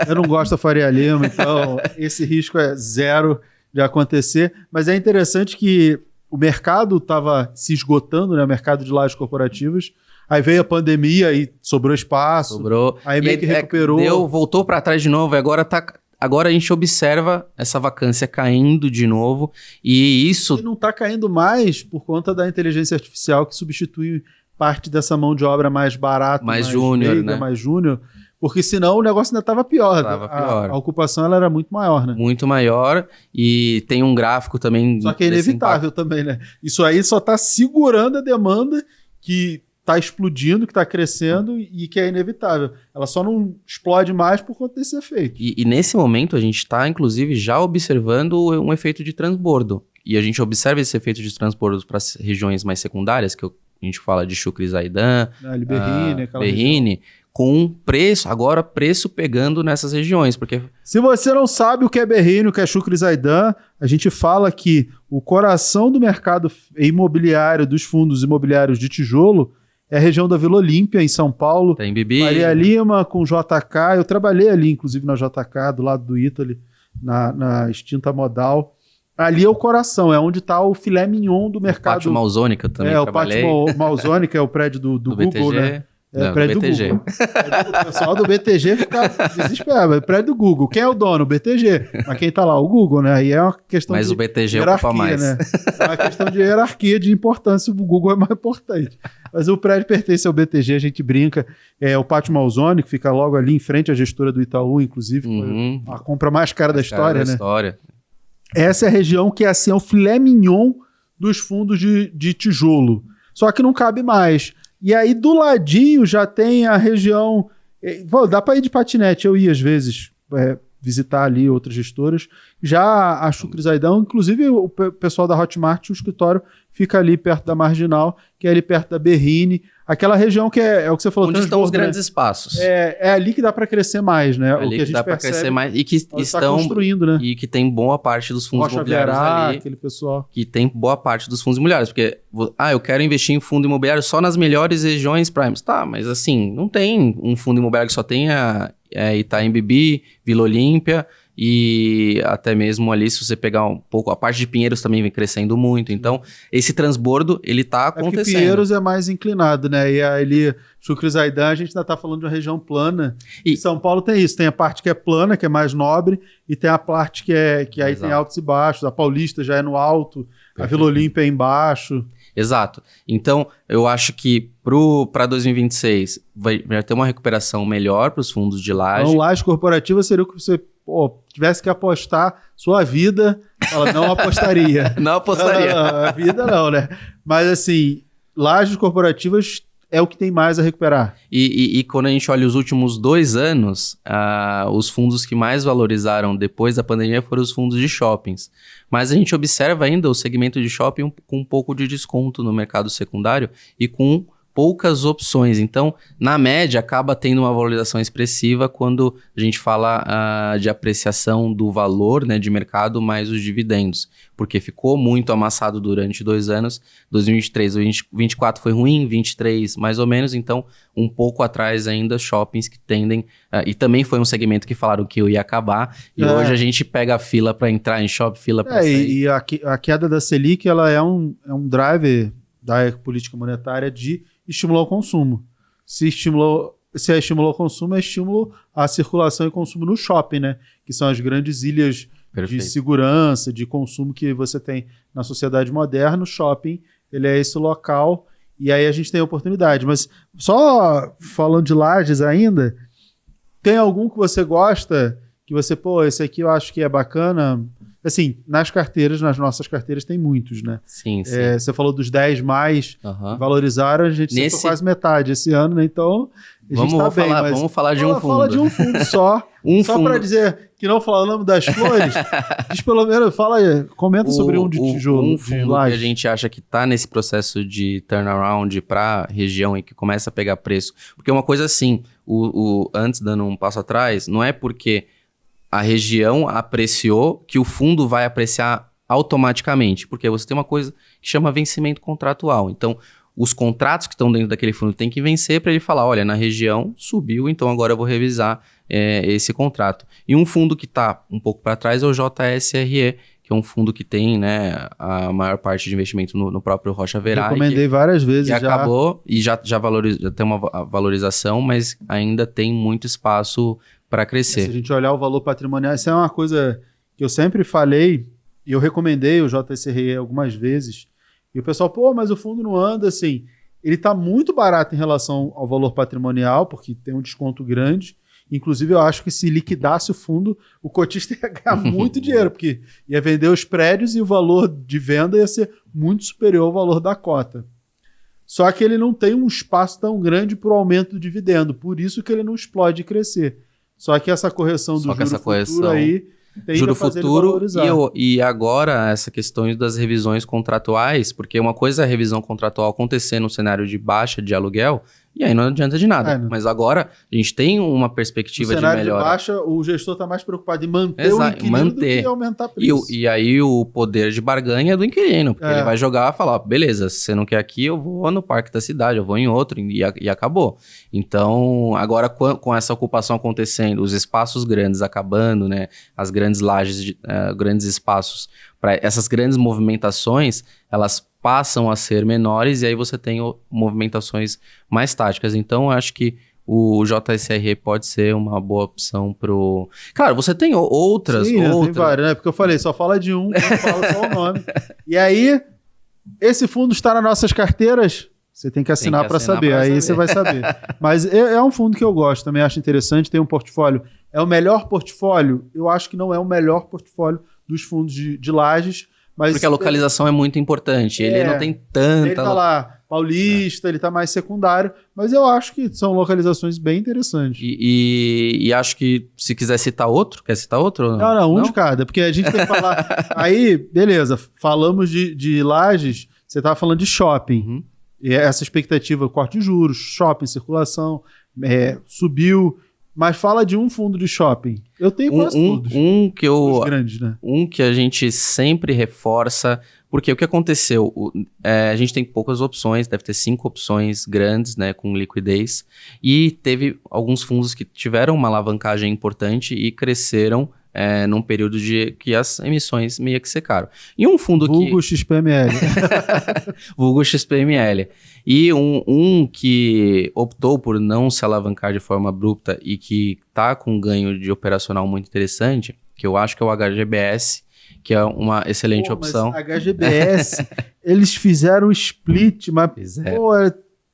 Eu não gosto da Faria Lima, então esse risco é zero de acontecer. Mas é interessante que o mercado estava se esgotando, né? O mercado de lajes corporativas. Aí veio a pandemia e sobrou espaço. Aí meio que recuperou. Voltou para trás de novo e agora a gente observa essa vacância caindo de novo e isso... E não está caindo mais por conta da inteligência artificial que substitui parte dessa mão de obra mais barata, mais júnior, né? Mais júnior, porque senão o negócio ainda estava pior. A ocupação ela era muito maior, né? Muito maior e tem um gráfico também... Só que é inevitável também, né? Isso aí só está segurando a demanda que... está explodindo, que está crescendo e que é inevitável. Ela só não explode mais por conta desse efeito. E nesse momento a gente está, inclusive, já observando um efeito de transbordo. E a gente observa esse efeito de transbordo para as regiões mais secundárias, que a gente fala de Chucre e Zaidan, Berrini, com preço pegando nessas regiões. Porque... Se você não sabe o que é Berrini, o que é Chucre e Zaidan, a gente fala que o coração do mercado imobiliário, dos fundos imobiliários de tijolo, é a região da Vila Olímpia, em São Paulo. Tem Bibi. Faria Lima com JK. Eu trabalhei ali, inclusive, na JK, do lado do Ítali, na extinta Modal. Ali é o coração, é onde está o filé mignon do mercado. O Pátio Malzônica também trabalhei. O Pátio Malzônica é o prédio do Google, BTG. Né? prédio do BTG. Google. O pessoal do BTG fica desesperado. Prédio do Google. Quem é o dono? O BTG. Mas quem tá lá? O Google, né? Aí é uma questão Mas de o BTG hierarquia, ocupa mais. né? É uma questão de hierarquia, de importância. O Google é mais importante. Mas o prédio pertence ao BTG, a gente brinca. É o Pátio Malzone, que fica logo ali em frente à gestora do Itaú, inclusive. Foi a compra mais cara da história, né? Essa é a região que é assim, é o filé mignon dos fundos de tijolo. Só que não cabe mais. E aí, do ladinho, já tem a região... Dá para ir de patinete. Eu ia, às vezes, visitar ali outras gestoras. Já a Chucre Zaidan, inclusive o pessoal da Hotmart, o escritório fica ali perto da Marginal, que é ali perto da Berrine. Aquela região que é o que você falou. Onde estão os grandes espaços. É ali que dá para crescer mais, né? É ali que dá para crescer mais e que estão construindo, né? E que tem boa parte dos fundos imobiliários ali. Aquele pessoal. Que tem boa parte dos fundos imobiliários. Porque, eu quero investir em fundo imobiliário só nas melhores regiões primes. Tá, mas assim, não tem um fundo imobiliário que só tenha Itaim Bibi, Vila Olímpia... E até mesmo ali, se você pegar um pouco, a parte de Pinheiros também vem crescendo muito. Então, esse transbordo, ele tá acontecendo. Porque Pinheiros é mais inclinado, né? E ali, Chucre Zaidan, a gente ainda tá falando de uma região plana. E São Paulo tem isso. Tem a parte que é plana, que é mais nobre, e tem a parte que aí tem altos e baixos. A Paulista já é no alto, a Vila Olímpia é embaixo. Exato. Então, eu acho que para 2026 vai ter uma recuperação melhor para os fundos de laje. Então, laje corporativa seria o que você... tivesse que apostar sua vida, ela não apostaria. Não apostaria. Não, a vida não, né? Mas assim, lajes corporativas é o que tem mais a recuperar. E quando a gente olha os últimos 2 anos, os fundos que mais valorizaram depois da pandemia foram os fundos de shoppings. Mas a gente observa ainda o segmento de shopping com um pouco de desconto no mercado secundário e com poucas opções. Então, na média, acaba tendo uma valorização expressiva quando a gente fala de apreciação do valor, né, de mercado mais os dividendos, porque ficou muito amassado durante 2 anos. 2023, 2024 foi ruim, 2023 mais ou menos, então um pouco atrás ainda shoppings que tendem, e também foi um segmento que falaram que ia acabar, e hoje a gente pega a fila para entrar em shopping, fila para sair. E a queda da Selic, ela é um driver da política monetária de estimular o consumo. Se estimulou o consumo, é estímulo à circulação e consumo no shopping, né? Que são as grandes ilhas de segurança, de consumo que você tem na sociedade moderna. O shopping, ele é esse local, e aí a gente tem a oportunidade. Mas só falando de lajes ainda, tem algum que você gosta, que você, esse aqui eu acho que é bacana... Assim, nas nossas carteiras tem muitos, né? Sim. Você falou dos 10 mais valorizaram, a gente acertou quase metade esse ano, né? Então, a gente tá bem. Mas vamos falar de um fundo. Fala de um fundo só. Só para dizer que não falamos das flores, diz pelo menos, comenta sobre um de tijolo. Um fundo que a gente acha que tá nesse processo de turnaround para região e que começa a pegar preço. Porque uma coisa assim, antes dando um passo atrás, não é porque a região apreciou que o fundo vai apreciar automaticamente, porque você tem uma coisa que chama vencimento contratual. Então, os contratos que estão dentro daquele fundo têm que vencer para ele falar, olha, na região subiu, então agora eu vou revisar esse contrato. E um fundo que está um pouco para trás é o JSRE, que é um fundo que tem, né, a maior parte de investimento no próprio Rocha Verá. Recomendei várias vezes já. Acabou e já tem uma valorização, mas ainda tem muito espaço para crescer. Se a gente olhar o valor patrimonial, isso é uma coisa que eu sempre falei, e eu recomendei o JSRE algumas vezes, e o pessoal, mas o fundo não anda assim. Ele está muito barato em relação ao valor patrimonial, porque tem um desconto grande. Inclusive, eu acho que se liquidasse o fundo, o cotista ia ganhar muito dinheiro, porque ia vender os prédios e o valor de venda ia ser muito superior ao valor da cota. Só que ele não tem um espaço tão grande para o aumento do dividendo, por isso que ele não explode e crescer. Só que essa correção do juro futuro aí juro futuro e agora essa questão das revisões contratuais, porque uma coisa é a revisão contratual acontecer no cenário de baixa de aluguel, e aí não adianta de nada. Mas agora a gente tem uma perspectiva de melhora. No cenário de baixa, o gestor está mais preocupado em manter o inquilino do que aumentar preço. E aí o poder de barganha é do inquilino, porque ele vai jogar e falar, beleza, se você não quer aqui, eu vou no parque da cidade, eu vou em outro, e acabou. Então, agora com essa ocupação acontecendo, os espaços grandes acabando, né, as grandes lajes, grandes espaços, para essas grandes movimentações, elas passam a ser menores e aí você tem movimentações mais táticas. Então, eu acho que o JSRE pode ser uma boa opção pro... Claro, você tem outras. Sim, tem várias, né? Porque eu falei, só fala de um, não fala só o nome. E aí, esse fundo está nas nossas carteiras, você tem que assinar para saber, aí você vai saber. Mas é um fundo que eu gosto, também acho interessante, tem um portfólio. É o melhor portfólio? Eu acho que não é o melhor portfólio dos fundos de lajes, mas... Porque a localização é muito importante, ele não tem tanta... Ele tá lá, Paulista, ele tá mais secundário, mas eu acho que são localizações bem interessantes. E acho que se quiser citar outro, quer citar outro? Ou não? Não, um de cada, porque a gente tem que falar... Aí, beleza, falamos de lajes, você tava falando de shopping. Uhum. E essa expectativa, corte de juros, shopping, circulação, subiu... Mas fala de um fundo de shopping. Eu tenho quase todos. Os grandes, né? Um que a gente sempre reforça, porque o que aconteceu? A gente tem poucas opções, deve ter 5 opções grandes, né, com liquidez, e teve alguns fundos que tiveram uma alavancagem importante e cresceram num período que as emissões meio que secaram. E um fundo Vulgo XPML. Vulgo XPML. E um que optou por não se alavancar de forma abrupta e que está com um ganho de operacional muito interessante, que eu acho que é o HGBS, que é uma excelente opção. Mas HGBS, eles fizeram o split, mas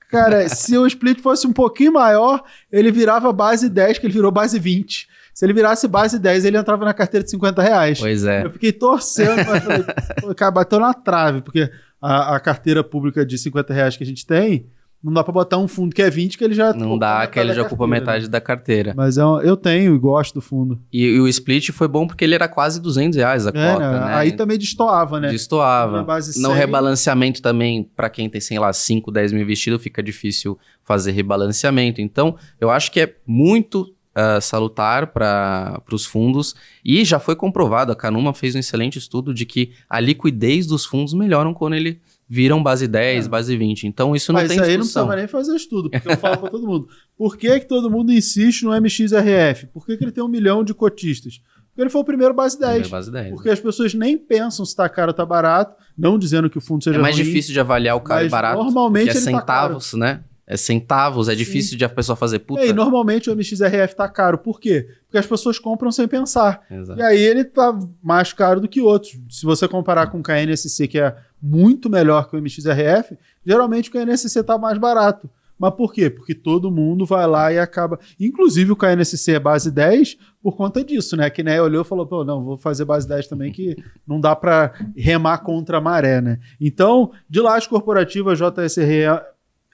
cara, se o split fosse um pouquinho maior, ele virava base 10, que ele virou base 20. Se ele virasse base 10, ele entrava na carteira de R$50. Pois é. Eu fiquei torcendo, mas falei, cara, bateu na trave, porque a carteira pública de R$50 que a gente tem, não dá pra botar um fundo que é 20, que ele já... Não dá, que ele já ocupa metade da carteira. Mas eu tenho e gosto do fundo. E o split foi bom porque ele era quase R$200 a cota, né? Aí também destoava, né? Destoava. No rebalanceamento também, para quem tem, sei lá, 5, 10 mil investido, fica difícil fazer rebalanceamento. Então, eu acho que é muito... salutar para os fundos, e já foi comprovado, a Canuma fez um excelente estudo de que a liquidez dos fundos melhoram quando ele viram base 10, base 20, então isso não tem discussão. Mas aí não precisava nem fazer estudo, porque eu falo para todo mundo, por que todo mundo insiste no MXRF? Por que ele tem 1 milhão de cotistas? Porque ele foi o primeiro base 10. Porque as pessoas nem pensam se está caro ou está barato, não dizendo que o fundo seja ruim. É mais difícil de avaliar o caro e barato, normalmente porque centavos, né? É centavos, é difícil de a pessoa fazer puta. E normalmente o MXRF tá caro. Por quê? Porque as pessoas compram sem pensar. Exato. E aí ele tá mais caro do que outros. Se você comparar com o KNSC, que é muito melhor que o MXRF, geralmente o KNSC tá mais barato. Mas por quê? Porque todo mundo vai lá e acaba... Inclusive o KNSC é base 10 por conta disso, né? Que né, olhou e falou, pô, não, vou fazer base 10 também, que não dá para remar contra a maré, né? Então, de laje corporativa, JSRE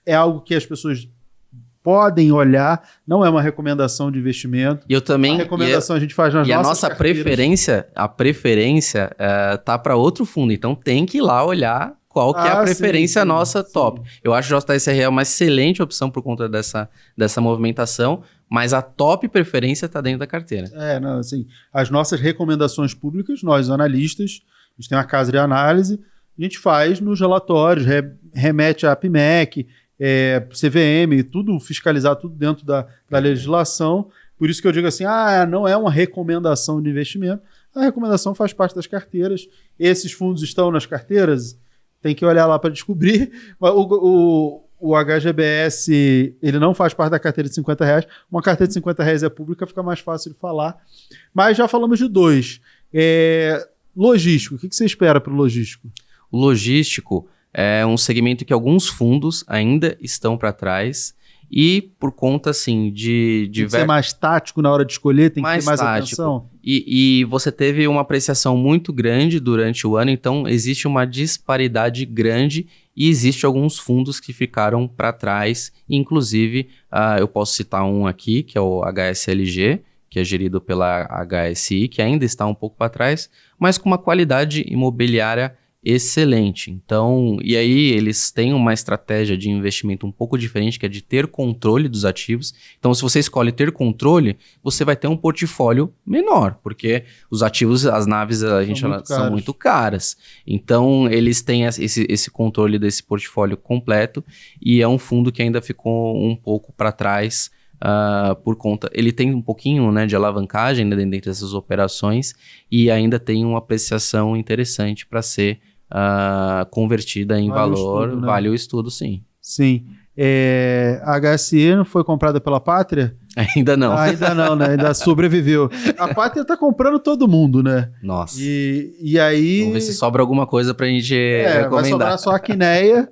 é algo que as pessoas podem olhar, não é uma recomendação de investimento. E eu também... A recomendação a gente faz nas nossas a nossa carteiras. preferência tá para outro fundo, então tem que ir lá olhar qual que é a preferência nossa top. Eu acho que o JSRE uma excelente opção por conta dessa movimentação, mas a top preferência está dentro da carteira. Não, assim, as nossas recomendações públicas, nós analistas, a gente tem uma casa de análise, a gente faz nos relatórios, remete à PMEC, CVM, tudo fiscalizado, tudo dentro da legislação. Por isso que eu digo assim, não é uma recomendação de investimento. A recomendação faz parte das carteiras. Esses fundos estão nas carteiras? Tem que olhar lá para descobrir. O HGBS, ele não faz parte da carteira de R$50. Uma carteira de R$50 é pública, fica mais fácil de falar. Mas já falamos de 2. Logístico, o que você espera para o logístico? O logístico é um segmento que alguns fundos ainda estão para trás e por conta, assim, de... Tem que ser mais tático na hora de escolher, tem que ter mais atenção. E você teve uma apreciação muito grande durante o ano, então existe uma disparidade grande e existe alguns fundos que ficaram para trás. Inclusive, eu posso citar um aqui, que é o HSLG, que é gerido pela HSI, que ainda está um pouco para trás, mas com uma qualidade imobiliária excelente. Então, e aí eles têm uma estratégia de investimento um pouco diferente, que é de ter controle dos ativos. Então, se você escolhe ter controle, você vai ter um portfólio menor, porque os ativos, as naves, são muito caras. Então, eles têm esse controle desse portfólio completo e é um fundo que ainda ficou um pouco para trás por conta... Ele tem um pouquinho, né, de alavancagem, né, dentro dessas operações e ainda tem uma apreciação interessante para ser convertida em valor, estudo, né? vale o estudo, sim. Sim. A HSE não foi comprada pela Pátria? Ainda não. Ainda não, né? Ainda sobreviveu. A Pátria tá comprando todo mundo, né? Nossa. E aí... Vamos ver se sobra alguma coisa pra gente recomendar. Vai sobrar só a Quineia,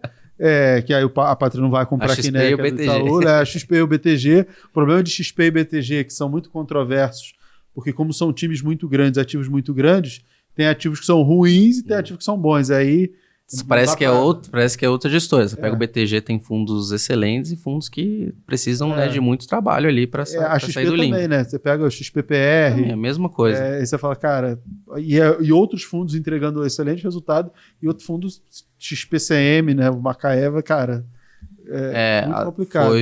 que aí a Pátria não vai comprar a Quineia, e o BTG. Itaú, né? A XP e o BTG. O problema de XP e BTG, que são muito controversos, porque como são times muito grandes, ativos muito grandes, tem ativos que são ruins e tem ativos que são bons. Aí... Parece que é outra gestora. Você pega o BTG, tem fundos excelentes e fundos que precisam né, de muito trabalho ali para sair do limbo. Também, né? Você pega o XPPR. É a mesma coisa. E você fala, cara... E outros fundos entregando excelente resultado e outros fundos XPCM, né? O Macaeva, cara... muito complicado.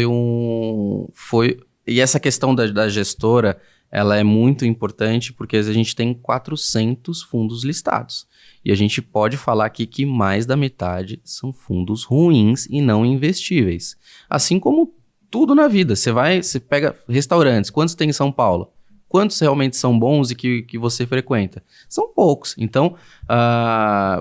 E essa questão da gestora, ela é muito importante porque a gente tem 400 fundos listados. E a gente pode falar aqui que mais da metade são fundos ruins e não investíveis. Assim como tudo na vida. Você pega restaurantes. Quantos tem em São Paulo? Quantos realmente são bons e que você frequenta? São poucos. Então,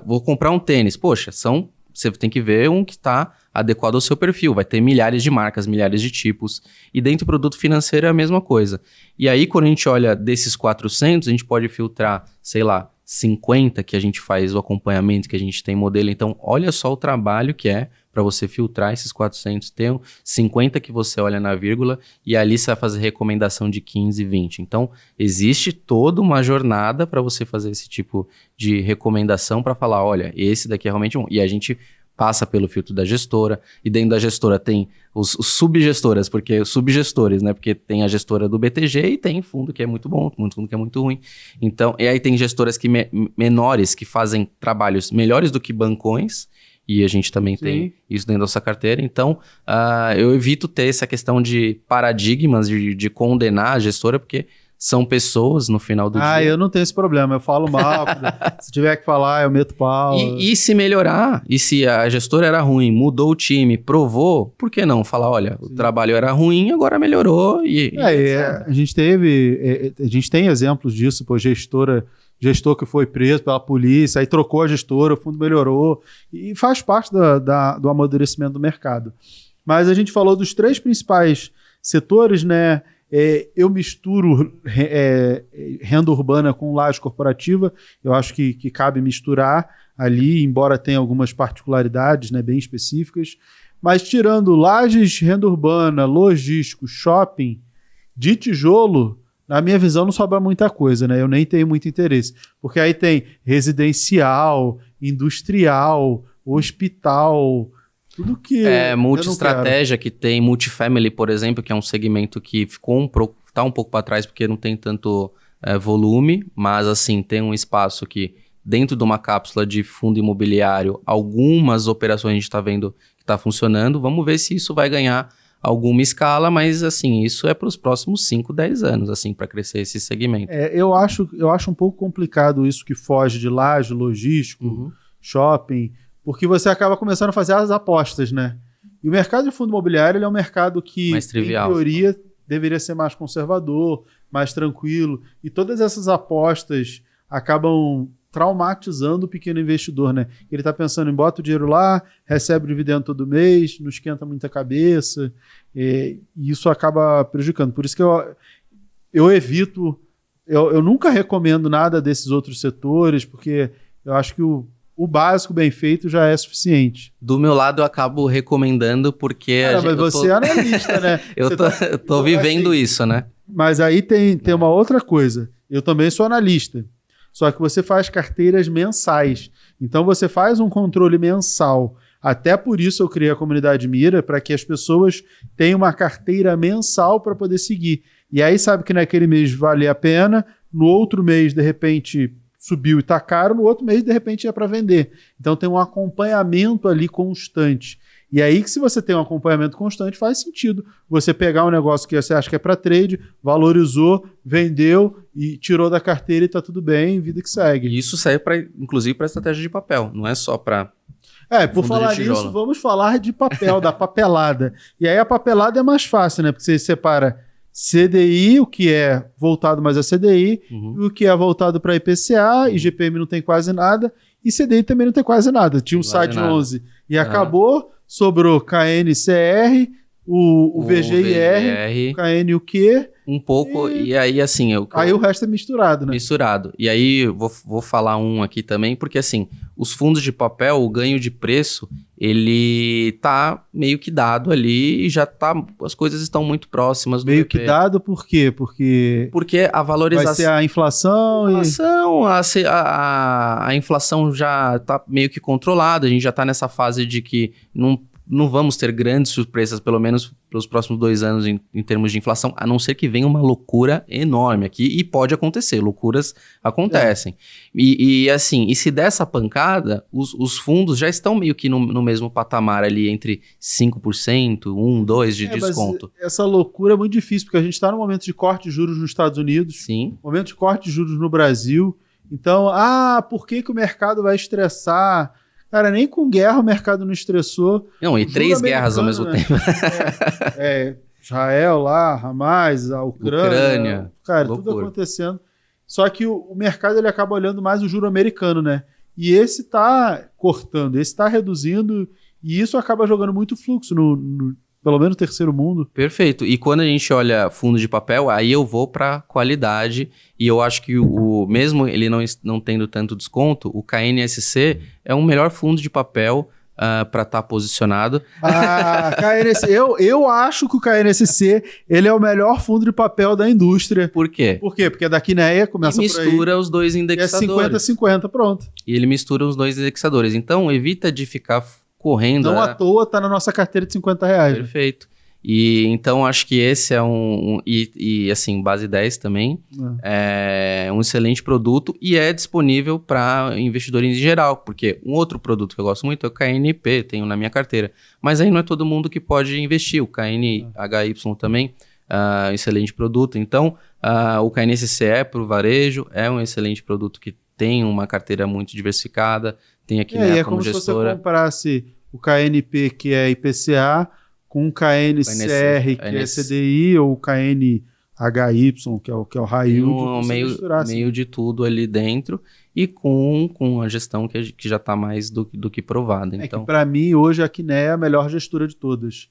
vou comprar um tênis. Poxa, você tem que ver um que está adequado ao seu perfil. Vai ter milhares de marcas, milhares de tipos. E dentro do produto financeiro é a mesma coisa. E aí, quando a gente olha desses 400, a gente pode filtrar, sei lá, 50 que a gente faz o acompanhamento, que a gente tem modelo. Então, olha só o trabalho que é para você filtrar esses 400. Tem 50 que você olha na vírgula e ali você vai fazer recomendação de 15, 20. Então, existe toda uma jornada para você fazer esse tipo de recomendação para falar, olha, esse daqui é realmente bom. E a gente passa pelo filtro da gestora, e dentro da gestora tem os subgestoras, porque os subgestores, né? Porque tem a gestora do BTG e tem fundo que é muito bom, fundo que é muito ruim. Então, e aí tem gestoras que menores que fazem trabalhos melhores do que bancões, e a gente também tem isso dentro da nossa carteira. Então, eu evito ter essa questão de paradigmas, de condenar a gestora, porque são pessoas no final do dia. Eu não tenho esse problema, eu falo mal, se tiver que falar, eu meto pau. E se melhorar, e se a gestora era ruim, mudou o time, provou, por que não falar, olha, o trabalho era ruim, agora melhorou a gente tem exemplos disso, gestor que foi preso pela polícia, aí trocou a gestora, o fundo melhorou, e faz parte do amadurecimento do mercado. Mas a gente falou dos 3 principais setores, né? Eu misturo renda urbana com laje corporativa, eu acho que cabe misturar ali, embora tenha algumas particularidades, né, bem específicas, mas tirando lajes, renda urbana, logístico, shopping, de tijolo, na minha visão não sobra muita coisa, né? Eu nem tenho muito interesse, porque aí tem residencial, industrial, hospital... Tudo que multi-estratégia que tem, multifamily, por exemplo, que é um segmento que tá um pouco para trás porque não tem tanto volume, mas assim, tem um espaço que dentro de uma cápsula de fundo imobiliário, algumas operações a gente está vendo que está funcionando. Vamos ver se isso vai ganhar alguma escala, mas assim, isso é para os próximos 5, 10 anos, assim, para crescer esse segmento. Eu acho um pouco complicado isso que foge de laje, logístico, shopping, porque você acaba começando a fazer as apostas, né? E o mercado de fundo imobiliário ele é um mercado que, mais trivial, em teoria, deveria ser mais conservador, mais tranquilo. E todas essas apostas acabam traumatizando o pequeno investidor, né? Ele está pensando em bota o dinheiro lá, recebe o dividendo todo mês, não esquenta muita cabeça, e isso acaba prejudicando. Por isso que eu evito, eu nunca recomendo nada desses outros setores, porque eu acho que o básico bem feito já é suficiente. Do meu lado, eu acabo recomendando porque... Mas você é analista, né? eu tô vivendo assim, isso, né? Mas aí tem uma outra coisa. Eu também sou analista. Só que você faz carteiras mensais. Então, você faz um controle mensal. Até por isso eu criei a comunidade Mira, para que as pessoas tenham uma carteira mensal para poder seguir. E aí sabe que naquele mês vale a pena, no outro mês, de repente... subiu e está caro, no outro mês, de repente, ia para vender. Então, tem um acompanhamento ali constante. E aí, que se você tem um acompanhamento constante, faz sentido você pegar um negócio que você acha que é para trade, valorizou, vendeu e tirou da carteira e está tudo bem, vida que segue. E isso serve, inclusive, para estratégia de papel, não é só para... por falar nisso, vamos falar de papel, da papelada. E aí, a papelada é mais fácil, né? Porque você separa... CDI, o que é voltado mais a CDI, o que é voltado para IPCA, IGPM não tem quase nada, e CDI também não tem quase nada. Tinha um Quase SAD nada. 11 e acabou, sobrou KNCR, o VGIR, o KN o quê? Um pouco, e aí assim... Aí o resto é misturado, né? Misturado. E aí eu vou falar um aqui também, porque assim, os fundos de papel, o ganho de preço, ele tá meio que dado ali e já tá, as coisas estão muito próximas do Meio VP. que dado por quê? Porque A valorização... vai ser a inflação a inflação já tá meio que controlada, a gente já tá nessa fase de que não vamos ter grandes surpresas, pelo menos pelos próximos 2 anos em termos de inflação, a não ser que venha uma loucura enorme aqui, e pode acontecer, loucuras acontecem. E assim, e se der essa pancada, os fundos já estão meio que no mesmo patamar ali, entre 5%, 1%, 2% de desconto. Mas essa loucura é muito difícil, porque a gente está no momento de corte de juros nos Estados Unidos, Sim. momento de corte de juros no Brasil. Então, por que o mercado vai estressar? Cara, nem com guerra o mercado não estressou. Não, e 3 guerras ao mesmo tempo. Israel lá, Hamas, a Ucrânia. Cara, loucura. Tudo acontecendo. Só que o mercado ele acaba olhando mais o juro americano, né? E esse tá cortando, esse tá reduzindo, e isso acaba jogando muito fluxo no pelo menos no terceiro mundo. Perfeito. E quando a gente olha fundo de papel, aí eu vou para qualidade, e eu acho que mesmo ele não tendo tanto desconto, o KNSC é um melhor fundo de papel para estar posicionado. KNSC, eu acho que o KNSC ele é o melhor fundo de papel da indústria. Por quê? Por quê? Porque é da Quineia, começa e por aí. mistura os dois indexadores. E é 50-50, pronto. E ele mistura os dois indexadores. Então, evita de ficar correndo. Não à toa tá na nossa carteira de R$50. Perfeito. E então acho que esse é e assim, base 10 também é um excelente produto e é disponível para investidores em geral, porque um outro produto que eu gosto muito é o KNP, tenho na minha carteira, mas aí não é todo mundo que pode investir, o KNHY também, excelente produto. Então o KNSCE para o varejo é um excelente produto que tem uma carteira muito diversificada, tem aqui é como gestora. Se você comprasse o KNP, que é IPCA, com o KNCR, que é CDI, ou o KNHY, que é o high yield, meio de tudo ali dentro, e com a gestão que já está mais do que provada. Então, que para mim, hoje, a Quineia é a melhor gestora de todas.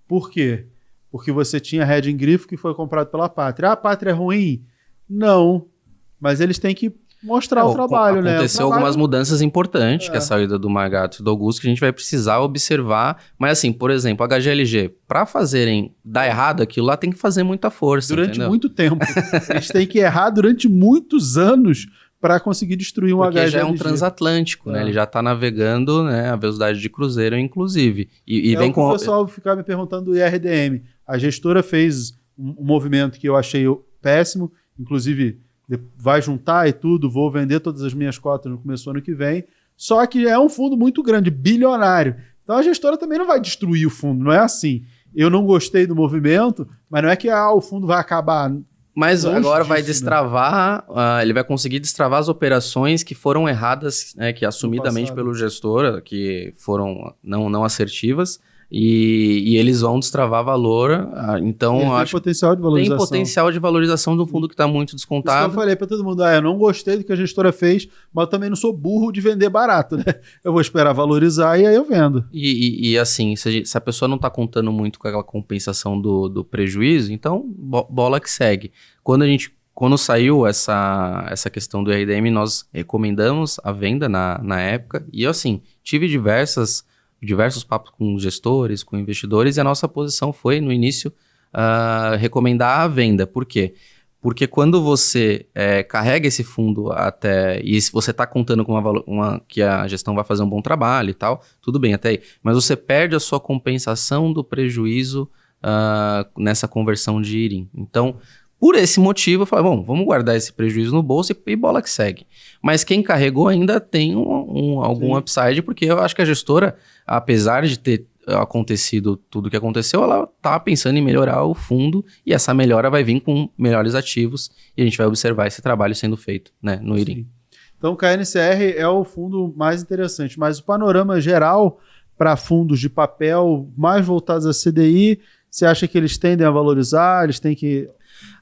Por quê? Porque você tinha Red em Grifo, que foi comprado pela Pátria. A Pátria é ruim? Não. Mas eles têm que mostrar o trabalho, né? Aconteceu algumas mudanças importantes, que é a saída do Margato e do Augusto, que a gente vai precisar observar. Mas assim, por exemplo, a HGLG, para dar errado aquilo lá, tem que fazer muita força. Durante entendeu? muito tempo. Eles têm que errar durante muitos anos para conseguir destruir Porque HGLG. já é um transatlântico, né? Ele já está navegando, né, a velocidade de cruzeiro, inclusive. E vem com o pessoal ficar me perguntando do IRDM. A gestora fez um movimento que eu achei péssimo, inclusive vai juntar e tudo, vou vender todas as minhas cotas no começo do ano que vem, só que é um fundo muito grande, bilionário. Então a gestora também não vai destruir o fundo, não é assim. Eu não gostei do movimento, mas não é que o fundo vai acabar. Mas agora vai destravar, ele vai conseguir destravar as operações que foram erradas, né, que assumidamente pelo gestor, que foram não assertivas, e eles vão destravar valor. Então, tem potencial de valorização. Tem potencial de valorização do fundo que está muito descontado. Isso que eu falei para todo mundo, eu não gostei do que a gestora fez, mas eu também não sou burro de vender barato, né? Eu vou esperar valorizar e aí eu vendo. E assim, se a pessoa não está contando muito com aquela compensação do prejuízo, então bola que segue. Quando saiu essa questão do RDM, nós recomendamos a venda na época, e assim, tive diversos papos com gestores, com investidores, e a nossa posição foi, no início, recomendar a venda. Por quê? Porque quando você carrega esse fundo e se você está contando com que a gestão vai fazer um bom trabalho e tal, tudo bem até aí, mas você perde a sua compensação do prejuízo nessa conversão de IRIM. Então, por esse motivo, eu falei, bom, vamos guardar esse prejuízo no bolso e bola que segue. Mas quem carregou ainda tem algum upside, porque eu acho que a gestora, apesar de ter acontecido tudo o que aconteceu, ela está pensando em melhorar o fundo, e essa melhora vai vir com melhores ativos, e a gente vai observar esse trabalho sendo feito, né, no IRIM. Então, o KNCR é o fundo mais interessante, mas o panorama geral para fundos de papel mais voltados a CDI, você acha que eles tendem a valorizar, eles têm que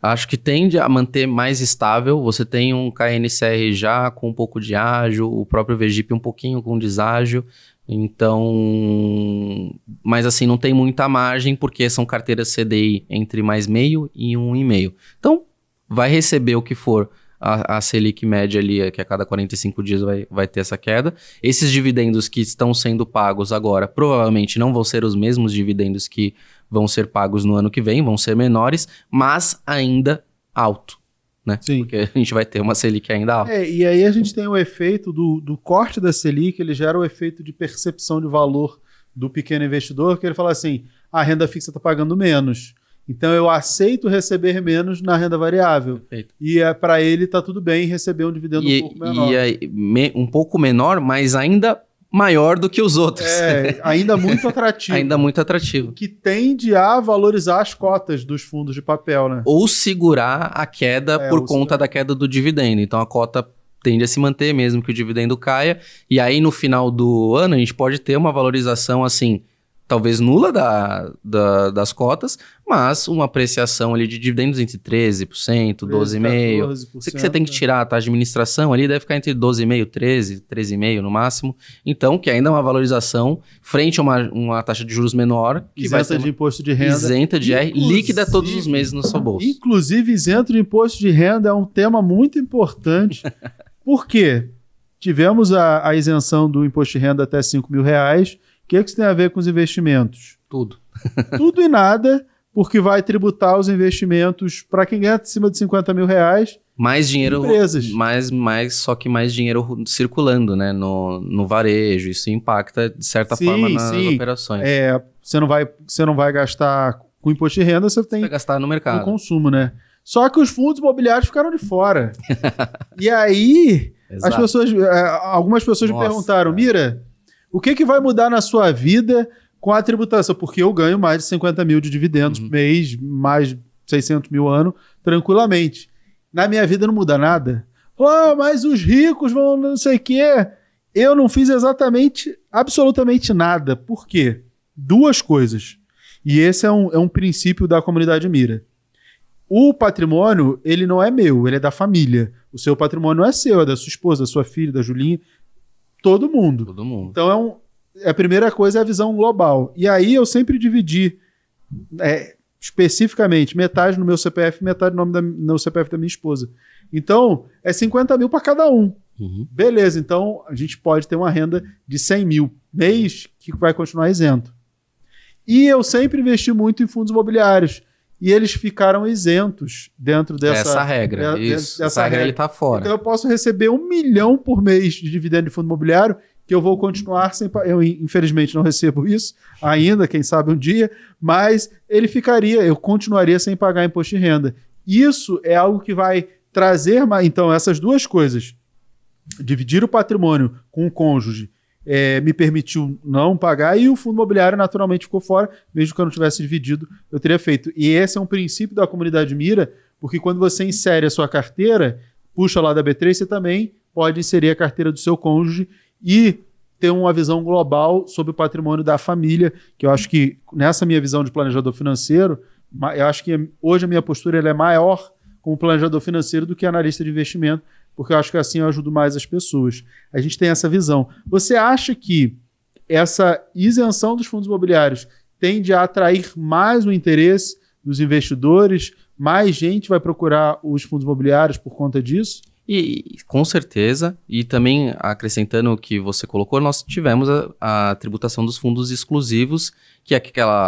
Acho que tende a manter mais estável. Você tem um KNCR já com um pouco de ágio, o próprio VGIP um pouquinho com deságio. Então, mas assim, não tem muita margem, porque são carteiras CDI entre mais meio e 1,5. Então, vai receber o que for a Selic média ali, que a cada 45 dias vai ter essa queda. Esses dividendos que estão sendo pagos agora, provavelmente não vão ser os mesmos dividendos que vão ser pagos no ano que vem, vão ser menores, mas ainda alto, né? Sim. Porque a gente vai ter uma Selic ainda alta. E aí a gente tem o efeito do corte da Selic, ele gera o efeito de percepção de valor do pequeno investidor, que ele fala assim, a renda fixa está pagando menos, então eu aceito receber menos na renda variável. Perfeito. E para ele está tudo bem receber um dividendo um pouco menor. Um pouco menor, mas ainda maior do que os outros. Ainda muito atrativo. Ainda muito atrativo. Que tende a valorizar as cotas dos fundos de papel, né? Ou segurar a queda por conta da queda do dividendo. Então a cota tende a se manter mesmo que o dividendo caia. E aí no final do ano a gente pode ter uma valorização assim, talvez nula das cotas, mas uma apreciação ali de dividendos entre 13%, 12,5%. Sei que você tem que tirar a taxa de administração ali, deve ficar entre 12,5%, 13%, 13,5% no máximo. Então, que ainda é uma valorização frente a uma taxa de juros menor. Que isenta de imposto de renda. Isenta de IR, líquida todos os meses no seu bolso. Inclusive, isento de imposto de renda é um tema muito importante. Por quê? Tivemos a isenção do imposto de renda até R$5.000. O que isso tem a ver com os investimentos? Tudo. Tudo e nada, porque vai tributar os investimentos para quem ganha acima de R$50.000. Mais dinheiro, empresas. Só que mais dinheiro circulando, né? No varejo. Isso impacta, de certa forma, nas operações. Você não vai gastar com imposto de renda, você vai gastar no mercado. No consumo, né? Só que os fundos imobiliários ficaram de fora. E aí, algumas pessoas me perguntaram, Mira, o que vai mudar na sua vida com a tributação? Porque eu ganho mais de 50 mil de dividendos por mês, mais de 600 mil ano, tranquilamente. Na minha vida não muda nada. Mas os ricos vão não sei o quê. Eu não fiz absolutamente nada. Por quê? Duas coisas. E esse é um princípio da comunidade Mira. O patrimônio, ele não é meu, ele é da família. O seu patrimônio não é seu, é da sua esposa, da sua filha, da Julinha. Todo mundo. Então, a primeira coisa é a visão global. E aí eu sempre dividi especificamente metade no meu CPF, metade no CPF da minha esposa. Então, é 50 mil para cada um. Beleza, então a gente pode ter uma renda de 100 mil mês que vai continuar isento. E eu sempre investi muito em fundos imobiliários. E eles ficaram isentos dentro dessa regra. Essa regra está fora. Então eu posso receber 1 milhão por mês de dividendo de fundo imobiliário, que eu vou continuar sem pagar. Eu, infelizmente, não recebo isso ainda, quem sabe um dia, mas eu continuaria sem pagar imposto de renda. Isso é algo que vai trazer, então, essas duas coisas. Dividir o patrimônio com o cônjuge me permitiu não pagar, e o fundo imobiliário naturalmente ficou fora, mesmo que eu não tivesse dividido, eu teria feito. E esse é um princípio da comunidade Mira, porque quando você insere a sua carteira, puxa lá da B3, você também pode inserir a carteira do seu cônjuge e ter uma visão global sobre o patrimônio da família, que eu acho que nessa minha visão de planejador financeiro, eu acho que hoje a minha postura ela é maior como planejador financeiro do que analista de investimento, porque eu acho que assim eu ajudo mais as pessoas. A gente tem essa visão. Você acha que essa isenção dos fundos imobiliários tende a atrair mais o interesse dos investidores? Mais gente vai procurar os fundos imobiliários por conta disso? E com certeza, e também acrescentando o que você colocou, nós tivemos a tributação dos fundos exclusivos, que é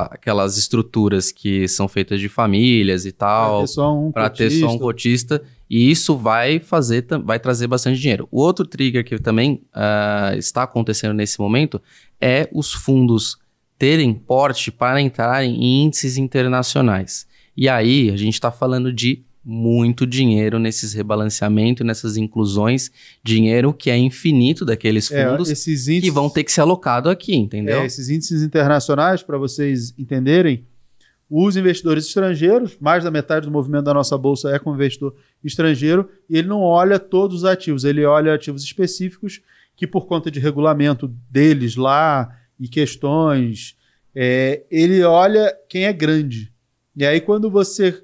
aquelas estruturas que são feitas de famílias e tal, para ter só um cotista, e isso vai trazer bastante dinheiro. O outro trigger que também está acontecendo nesse momento é os fundos terem porte para entrarem em índices internacionais. E aí a gente está falando de muito dinheiro nesses rebalanceamentos, nessas inclusões, dinheiro que é infinito daqueles fundos que vão ter que ser alocado aqui, entendeu? Esses índices internacionais, para vocês entenderem, os investidores estrangeiros, mais da metade do movimento da nossa bolsa é com investidor estrangeiro, e ele não olha todos os ativos, ele olha ativos específicos que por conta de regulamento deles lá e questões, ele olha quem é grande. E aí quando você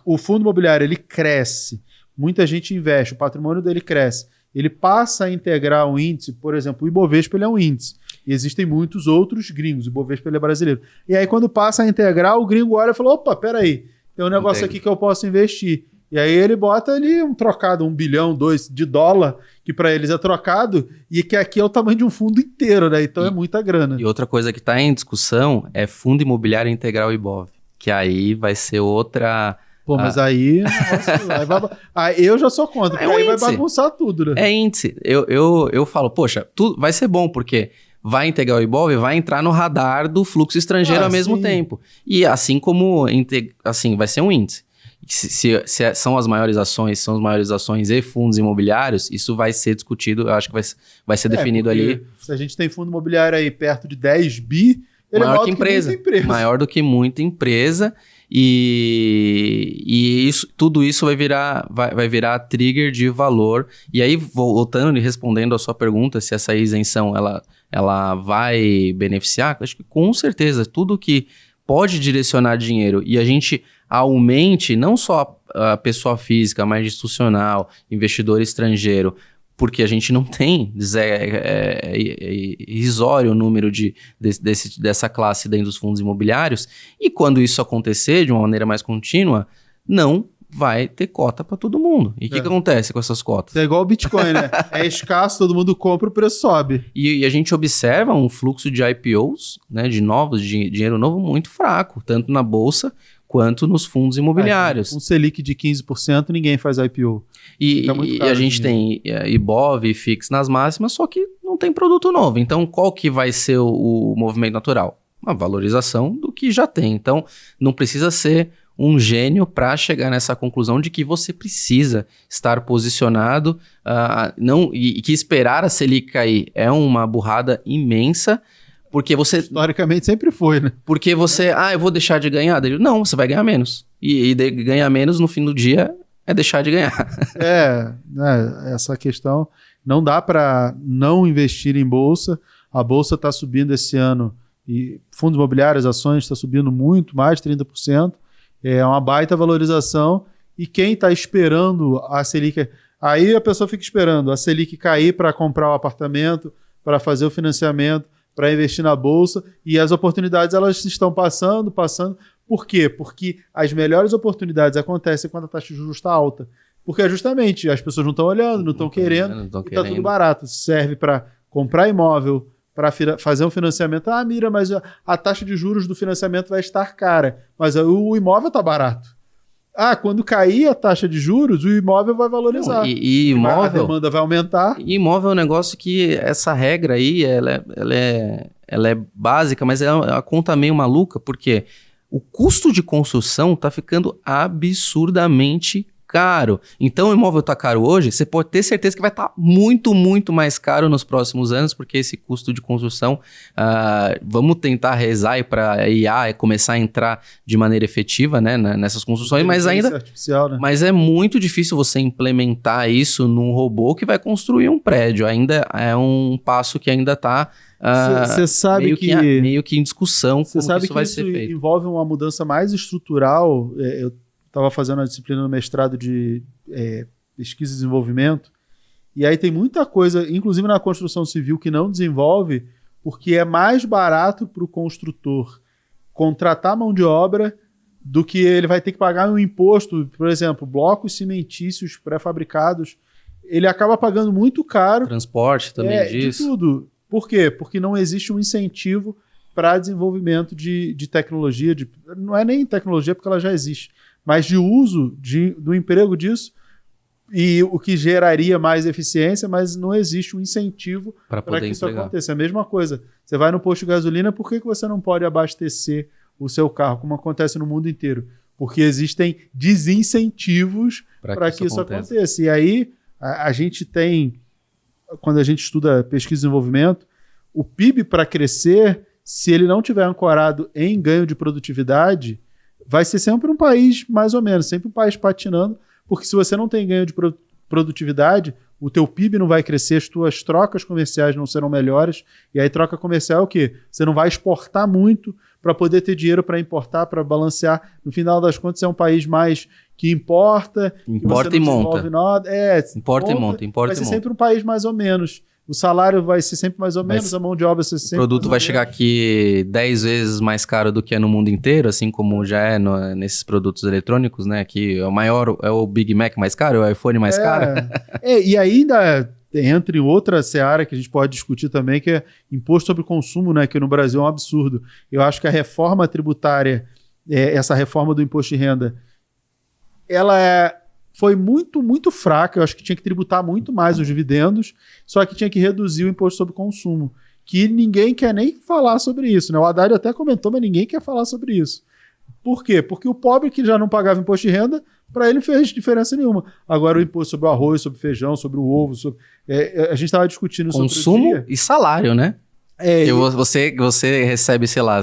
o fundo imobiliário ele cresce, muita gente investe, o patrimônio dele cresce, ele passa a integrar um índice, por exemplo, o Ibovespa ele é um índice, e existem muitos outros gringos, o Ibovespa ele é brasileiro. E aí quando passa a integrar, o gringo olha e fala, opa, peraí, tem um negócio aqui que eu posso investir. E aí ele bota ali um trocado, 1 bilhão, 2 de dólar, que para eles é trocado, e que aqui é o tamanho de um fundo inteiro, né? Então é muita grana. E outra coisa que está em discussão é fundo imobiliário integral Ibov, que aí vai ser outra... Pô, mas aí... aí eu já sou contra, porque aí vai bagunçar tudo, né? É índice. Eu falo, poxa, vai ser bom, porque vai integrar o Ibov, vai entrar no radar do fluxo estrangeiro ao mesmo tempo. E assim como... assim, vai ser um índice. Se são as maiores ações e fundos imobiliários, isso vai ser discutido, eu acho que vai ser definido ali. Se a gente tem fundo imobiliário aí perto de 10 bi, ele maior que empresa. Maior do que muita empresa. E tudo isso vai virar trigger de valor. E aí, voltando e respondendo a sua pergunta, se essa isenção ela vai beneficiar, acho que com certeza, tudo que pode direcionar dinheiro e a gente aumente não só a pessoa física, mas institucional, investidor estrangeiro, porque a gente não tem irrisório o número dessa classe dentro dos fundos imobiliários, e quando isso acontecer de uma maneira mais contínua, não vai ter cota para todo mundo. E o que acontece com essas cotas? É igual o Bitcoin, né? É escasso, todo mundo compra, o preço sobe. E a gente observa um fluxo de IPOs, né, de dinheiro novo muito fraco, tanto na bolsa quanto nos fundos imobiliários. Um Selic de 15%, ninguém faz IPO. E a gente tem Ibov e FIX nas máximas, só que não tem produto novo. Então, qual que vai ser o movimento natural? Uma valorização do que já tem. Então, não precisa ser um gênio para chegar nessa conclusão de que você precisa estar posicionado e que esperar a Selic cair é uma burrada imensa. Porque você... Historicamente sempre foi, né? Porque você... eu vou deixar de ganhar. Não, você vai ganhar menos. E ganhar menos no fim do dia é deixar de ganhar. Essa questão... Não dá para não investir em bolsa. A bolsa está subindo esse ano. E fundos imobiliários, ações, está subindo muito, mais de 30%. É uma baita valorização. E quem está esperando a Selic... Aí a pessoa fica esperando a Selic cair para comprar o apartamento, para fazer o financiamento, para investir na bolsa, e as oportunidades elas estão passando. Por quê? Porque as melhores oportunidades acontecem quando a taxa de juros está alta. Porque justamente as pessoas não estão olhando, não estão querendo, e está tudo barato. Serve para comprar imóvel, para fazer um financiamento. Mira, mas a taxa de juros do financiamento vai estar cara, mas o imóvel está barato. Quando cair a taxa de juros, o imóvel vai valorizar. E imóvel, a demanda vai aumentar. E imóvel é um negócio que essa regra aí, ela é básica, mas ela conta meio maluca, porque o custo de construção está ficando absurdamente caro. Então o imóvel está caro hoje, você pode ter certeza que vai estar muito, muito mais caro nos próximos anos, porque esse custo de construção, vamos tentar rezar para a IA começar a entrar de maneira efetiva, né, nessas construções, mas ainda... Artificial, né? Mas é muito difícil você implementar isso num robô que vai construir um prédio. Ainda é um passo que ainda está... Você sabe meio que em discussão como sabe isso vai ser feito. Isso envolve uma mudança mais estrutural. Eu estava fazendo a disciplina no mestrado de pesquisa e desenvolvimento, e aí tem muita coisa, inclusive na construção civil, que não desenvolve, porque é mais barato para o construtor contratar mão de obra do que ele vai ter que pagar um imposto. Por exemplo, blocos cimentícios pré-fabricados, ele acaba pagando muito caro. Transporte também disso. De tudo. Por quê? Porque não existe um incentivo para desenvolvimento de tecnologia, não é nem tecnologia porque ela já existe, mas de uso do emprego disso, e o que geraria mais eficiência, mas não existe um incentivo para que isso aconteça. É a mesma coisa. Você vai no posto de gasolina, por que você não pode abastecer o seu carro, como acontece no mundo inteiro? Porque existem desincentivos para que isso aconteça. E aí a gente tem, quando a gente estuda pesquisa e desenvolvimento, o PIB para crescer, se ele não tiver ancorado em ganho de produtividade, vai ser sempre um país mais ou menos, sempre um país patinando, porque se você não tem ganho de produtividade, o teu PIB não vai crescer, as tuas trocas comerciais não serão melhores, e aí troca comercial é o quê? Você não vai exportar muito, para poder ter dinheiro para importar, para balancear. No final das contas, é um país mais que importa, importa que e monta. Nada. Importa e monta, importa vai ser e monta. sempre um país mais ou menos. O salário vai ser sempre mais ou menos, a mão de obra vai ser sempre o produto vai chegar aqui 10 vezes mais caro do que é no mundo inteiro, assim como já é nesses produtos eletrônicos, né? Que o maior é o Big Mac mais caro, é o iPhone mais caro. E ainda entra em outra seara que a gente pode discutir também, que é imposto sobre consumo, né? Que no Brasil é um absurdo. Eu acho que a reforma tributária, essa reforma do imposto de renda, ela foi muito, muito fraca. Eu acho que tinha que tributar muito mais os dividendos, só que tinha que reduzir o imposto sobre consumo, que ninguém quer nem falar sobre isso, né? O Haddad até comentou, mas ninguém quer falar sobre isso. Por quê? Porque o pobre que já não pagava imposto de renda, para ele não fez diferença nenhuma. Agora o imposto sobre o arroz, sobre o feijão, sobre o ovo, a gente estava discutindo sobre consumo e salário, né? Você recebe, sei lá,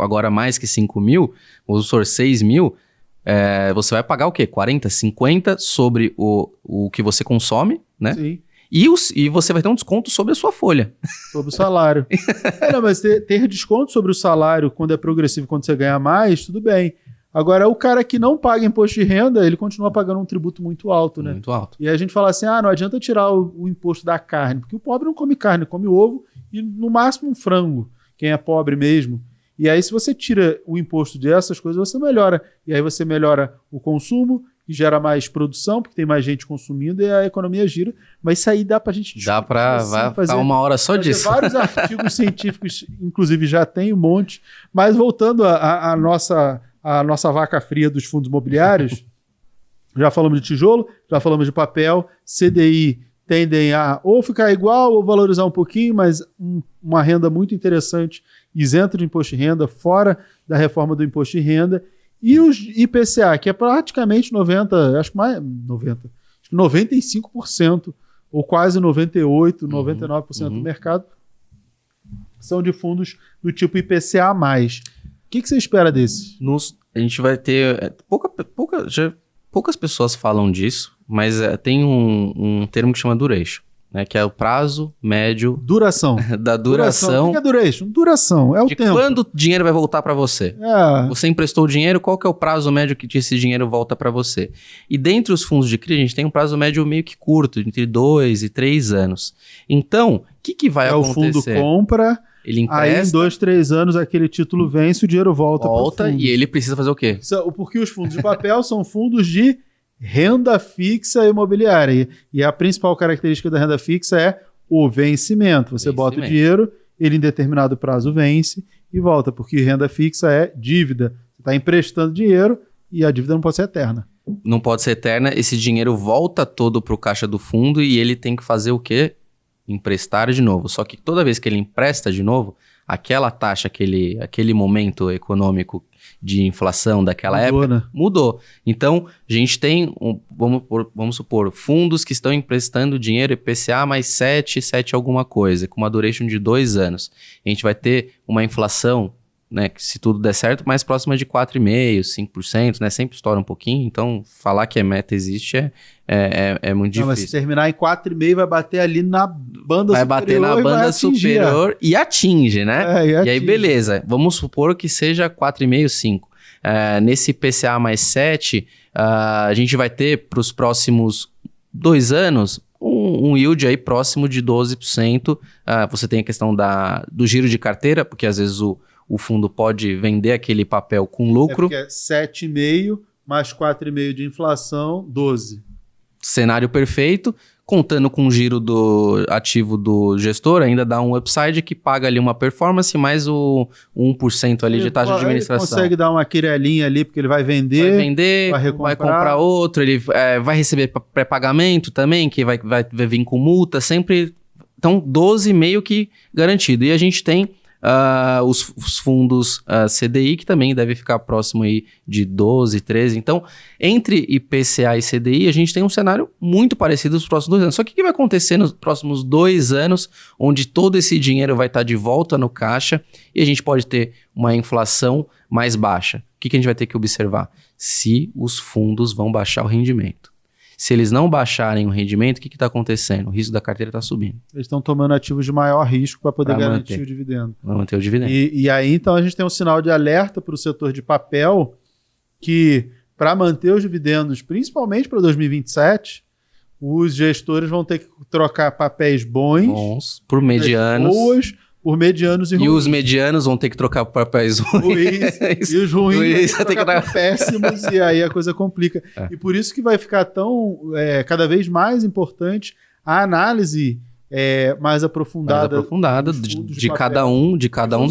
agora mais que 5 mil, vamos supor 6 mil, você vai pagar o quê? 40, 50 sobre o que você consome, né? Sim. E você vai ter um desconto sobre a sua folha. Sobre o salário. Não, mas ter desconto sobre o salário quando é progressivo, quando você ganha mais, tudo bem. Agora, o cara que não paga imposto de renda, ele continua pagando um tributo muito alto, né? Muito alto. E aí a gente fala assim, não adianta tirar o imposto da carne, porque o pobre não come carne, come ovo e no máximo um frango, quem é pobre mesmo. E aí se você tira o imposto dessas coisas, você melhora. E aí você melhora o consumo, que gera mais produção, porque tem mais gente consumindo e a economia gira. Mas isso aí dá pra gente discutir. Dá pra ficar uma hora só disso. Vários artigos científicos, inclusive já tem um monte. Mas voltando à nossa vaca fria dos fundos imobiliários, já falamos de tijolo, já falamos de papel, CDI tendem a ou ficar igual ou valorizar um pouquinho, mas uma renda muito interessante, isenta de imposto de renda, fora da reforma do imposto de renda, e os IPCA, que é praticamente 95%, ou quase 98%, 99% do mercado, são de fundos do tipo IPCA+. O que você espera desses? A gente vai ter... Poucas pessoas falam disso, mas tem um termo que chama duration, né? Que é o prazo médio... Duração. Da duração. O que é duration? Duração, é o tempo. Quando o dinheiro vai voltar para você. Você emprestou o dinheiro, qual que é o prazo médio que esse dinheiro volta para você? E dentre os fundos de CRI, a gente tem um prazo médio meio que curto, entre 2 e 3 anos. Então, o que vai acontecer? O fundo compra... Ele empresta, aí em 2, 3 anos aquele título vence, o dinheiro volta para o fundo. E ele precisa fazer o quê? Porque os fundos de papel são fundos de renda fixa imobiliária. E a principal característica da renda fixa é o vencimento. Você bota o dinheiro, ele em determinado prazo vence e volta, porque renda fixa é dívida. Você está emprestando dinheiro e a dívida não pode ser eterna. Não pode ser eterna, esse dinheiro volta todo para o caixa do fundo e ele tem que fazer o quê? Emprestar de novo. Só que toda vez que ele empresta de novo, aquela taxa, aquele momento econômico de inflação daquela época, né? Mudou. Então, a gente tem, vamos supor, fundos que estão emprestando dinheiro IPCA mais 7 alguma coisa, com uma duration de 2 anos. A gente vai ter uma inflação, né, que se tudo der certo, mais próxima de 4,5%, 5%, né? Sempre estoura um pouquinho, então falar que a meta existe é muito difícil. Mas se terminar em 4,5%, vai bater ali na banda superior. Vai bater na banda superior e atinge, né? E aí, beleza. Vamos supor que seja 4,5%, 5%. Nesse IPCA mais 7%, a gente vai ter para os próximos 2 anos um yield aí próximo de 12%. Você tem a questão do giro de carteira, porque às vezes o fundo pode vender aquele papel com lucro. Porque é 7,5 mais 4,5 de inflação, 12. Cenário perfeito, contando com o giro do ativo do gestor, ainda dá um upside que paga ali uma performance mais o 1% ali de taxa de administração. Ele consegue dar uma quirelinha ali, porque ele vai vender, vai comprar outro, ele vai receber pré-pagamento também, que vai vir com multa, sempre. Então, 12 meio que garantido. E a gente tem os fundos CDI, que também deve ficar próximo aí de 12, 13. Então, entre IPCA e CDI, a gente tem um cenário muito parecido nos próximos 2 anos. Só que o que vai acontecer nos próximos 2 anos, onde todo esse dinheiro vai estar de volta no caixa e a gente pode ter uma inflação mais baixa? O que a gente vai ter que observar? Se os fundos vão baixar o rendimento. Se eles não baixarem o rendimento, o que está acontecendo? O risco da carteira está subindo. Eles estão tomando ativos de maior risco para poder garantir o dividendo. Vai manter o dividendo. E aí, então, a gente tem um sinal de alerta para o setor de papel que, para manter os dividendos, principalmente para 2027, os gestores vão ter que trocar papéis bons por medianos. Boas, por medianos e ruins. E os medianos vão ter que trocar por papéis ruins. E os ruins vão ter que trocar por péssimos, e aí a coisa complica. E por isso que vai ficar cada vez mais importante a análise mais aprofundada de cada um dos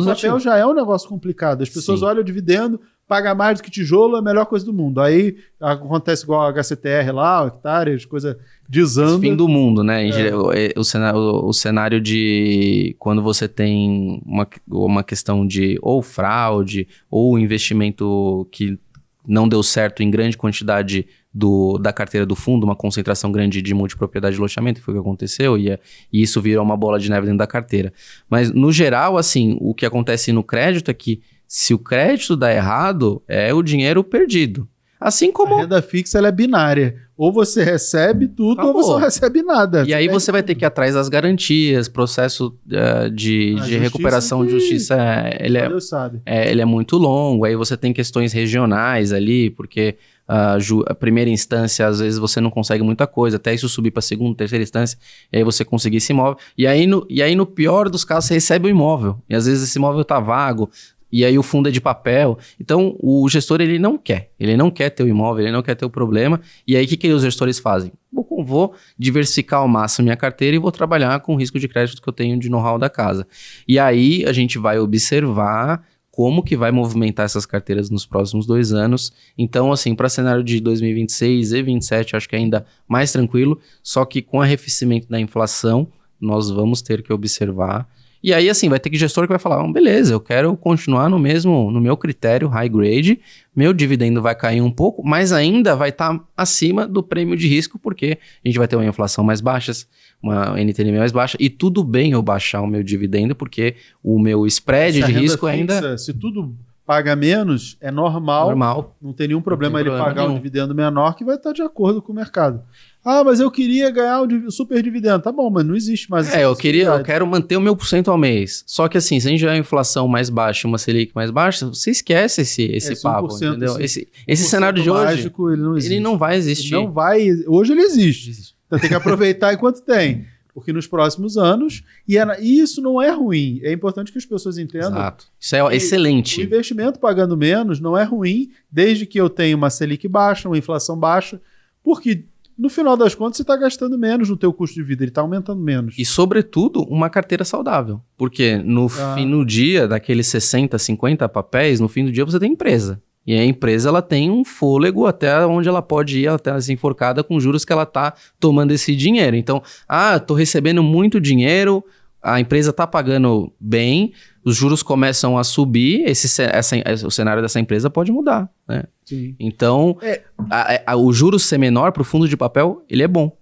ativos. O papel já é um negócio complicado. As pessoas olham o dividendo, paga mais do que tijolo, é a melhor coisa do mundo. Aí acontece igual a HCTR lá, hectares, coisa desanda. Fim do mundo, né? O cenário de quando você tem uma questão de ou fraude ou investimento que não deu certo em grande quantidade da carteira do fundo, uma concentração grande de multipropriedade de loteamento, foi o que aconteceu, e isso virou uma bola de neve dentro da carteira. Mas, no geral, assim, o que acontece no crédito é que se o crédito dá errado, é o dinheiro perdido. Assim como... A renda fixa ela é binária. Ou você recebe tudo, ou você não recebe nada. E aí você vai ter que ir atrás das garantias, processo de recuperação de justiça, ele é muito longo. Aí você tem questões regionais ali, porque a primeira instância, às vezes, você não consegue muita coisa, até isso subir para segunda, terceira instância, e aí você conseguir esse imóvel. E aí, no pior dos casos, você recebe o imóvel. E às vezes esse imóvel tá vago, e aí o fundo é de papel. Então, o gestor, ele não quer ter o imóvel, ele não quer ter o problema. E aí, o que os gestores fazem? Vou diversificar ao máximo minha carteira e vou trabalhar com o risco de crédito que eu tenho de know-how da casa. E aí, a gente vai observar como que vai movimentar essas carteiras nos próximos 2 anos. Então, assim, para cenário de 2026 e 2027, acho que é ainda mais tranquilo, só que com o arrefecimento da inflação, nós vamos ter que observar. E aí, assim, vai ter que gestor que vai falar, beleza, eu quero continuar no meu critério high grade, meu dividendo vai cair um pouco, mas ainda vai estar acima do prêmio de risco, porque a gente vai ter uma inflação mais baixa, uma NTNB mais baixa, e tudo bem eu baixar o meu dividendo, porque o meu spread de risco ainda... Se tudo paga menos, é normal. Não tem nenhum problema ele pagar um dividendo menor, que vai estar de acordo com o mercado. Mas eu queria ganhar o super dividendo. Tá bom, mas não existe mais eu quero manter o meu % ao mês. Só que assim, se a gente tiver uma inflação mais baixa, uma Selic mais baixa, você esquece esse papo, entendeu? Esse cenário de hoje, mágico, ele não vai existir. Hoje ele existe. Então tem que aproveitar enquanto tem. Porque nos próximos anos, e isso não é ruim, é importante que as pessoas entendam. Exato. Isso é excelente. O investimento pagando menos não é ruim, desde que eu tenha uma Selic baixa, uma inflação baixa, porque no final das contas você está gastando menos no teu custo de vida, ele está aumentando menos. E sobretudo, uma carteira saudável, porque no fim do dia, daqueles 60, 50 papéis, no fim do dia você tem empresa. E a empresa ela tem um fôlego até onde ela pode ir, até se enforcada com juros que ela está tomando esse dinheiro. Então, estou recebendo muito dinheiro, a empresa está pagando bem, os juros começam a subir, o cenário dessa empresa pode mudar, né? Sim. Então, o juros ser menor para o fundo de papel, ele é bom.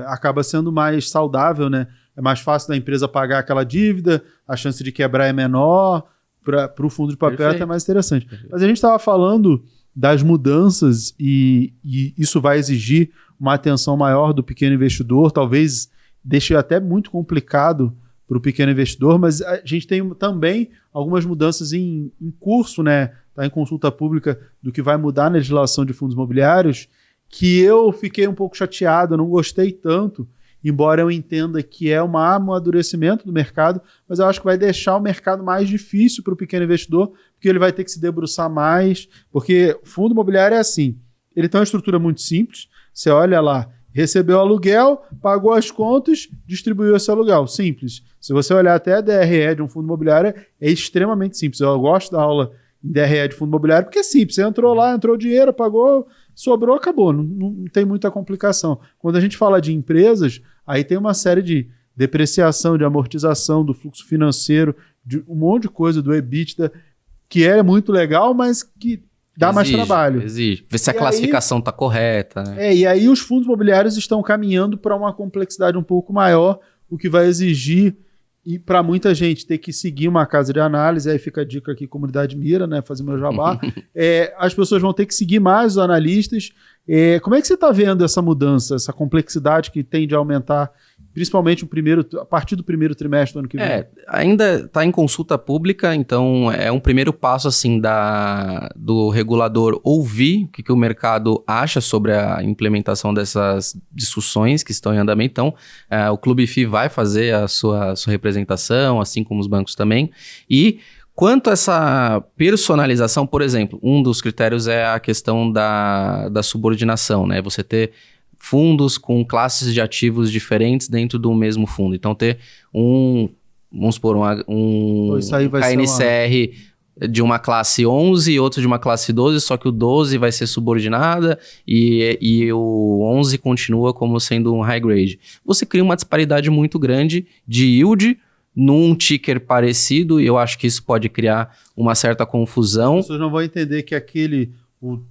Acaba sendo mais saudável, né? É mais fácil da empresa pagar aquela dívida, a chance de quebrar é menor, para o fundo de papel é até mais interessante. Perfeito. Mas a gente estava falando das mudanças e isso vai exigir uma atenção maior do pequeno investidor, talvez deixe até muito complicado para o pequeno investidor, mas a gente tem também algumas mudanças em curso, né? Está em consulta pública do que vai mudar na legislação de fundos imobiliários, que eu fiquei um pouco chateado, eu não gostei tanto, embora eu entenda que é um amadurecimento do mercado, mas eu acho que vai deixar o mercado mais difícil para o pequeno investidor, porque ele vai ter que se debruçar mais, porque fundo imobiliário é assim, ele tem uma estrutura muito simples, você olha lá, recebeu aluguel, pagou as contas, distribuiu esse aluguel, simples. Se você olhar até a DRE de um fundo imobiliário, é extremamente simples, eu gosto da aula em DRE de fundo imobiliário, porque é simples, você entrou lá, entrou dinheiro, pagou, sobrou, acabou, não tem muita complicação. Quando a gente fala de empresas, aí tem uma série de depreciação, de amortização, do fluxo financeiro, de um monte de coisa, do EBITDA, que é muito legal, mas que dá mais trabalho. Exige. Ver se a classificação está correta. Né? E aí os fundos imobiliários estão caminhando para uma complexidade um pouco maior, o que vai exigir, e para muita gente, ter que seguir uma casa de análise, aí fica a dica aqui, Comunidade Mira, né, fazer meu jabá, as pessoas vão ter que seguir mais os analistas, Como é que você está vendo essa mudança, essa complexidade que tende a aumentar, principalmente a partir do primeiro trimestre do ano que vem? Ainda está em consulta pública, então é um primeiro passo assim do regulador ouvir o que o mercado acha sobre a implementação dessas discussões que estão em andamento. Então, o Clube FI vai fazer a sua representação, assim como os bancos também. E quanto a essa personalização, por exemplo, um dos critérios é a questão da subordinação, né? Você ter fundos com classes de ativos diferentes dentro do mesmo fundo. Então, ter vamos supor, um KNCR de uma classe 11 e outro de uma classe 12, só que o 12 vai ser subordinada e o 11 continua como sendo um high grade. Você cria uma disparidade muito grande de yield num ticker parecido, e eu acho que isso pode criar uma certa confusão. As pessoas não vão entender que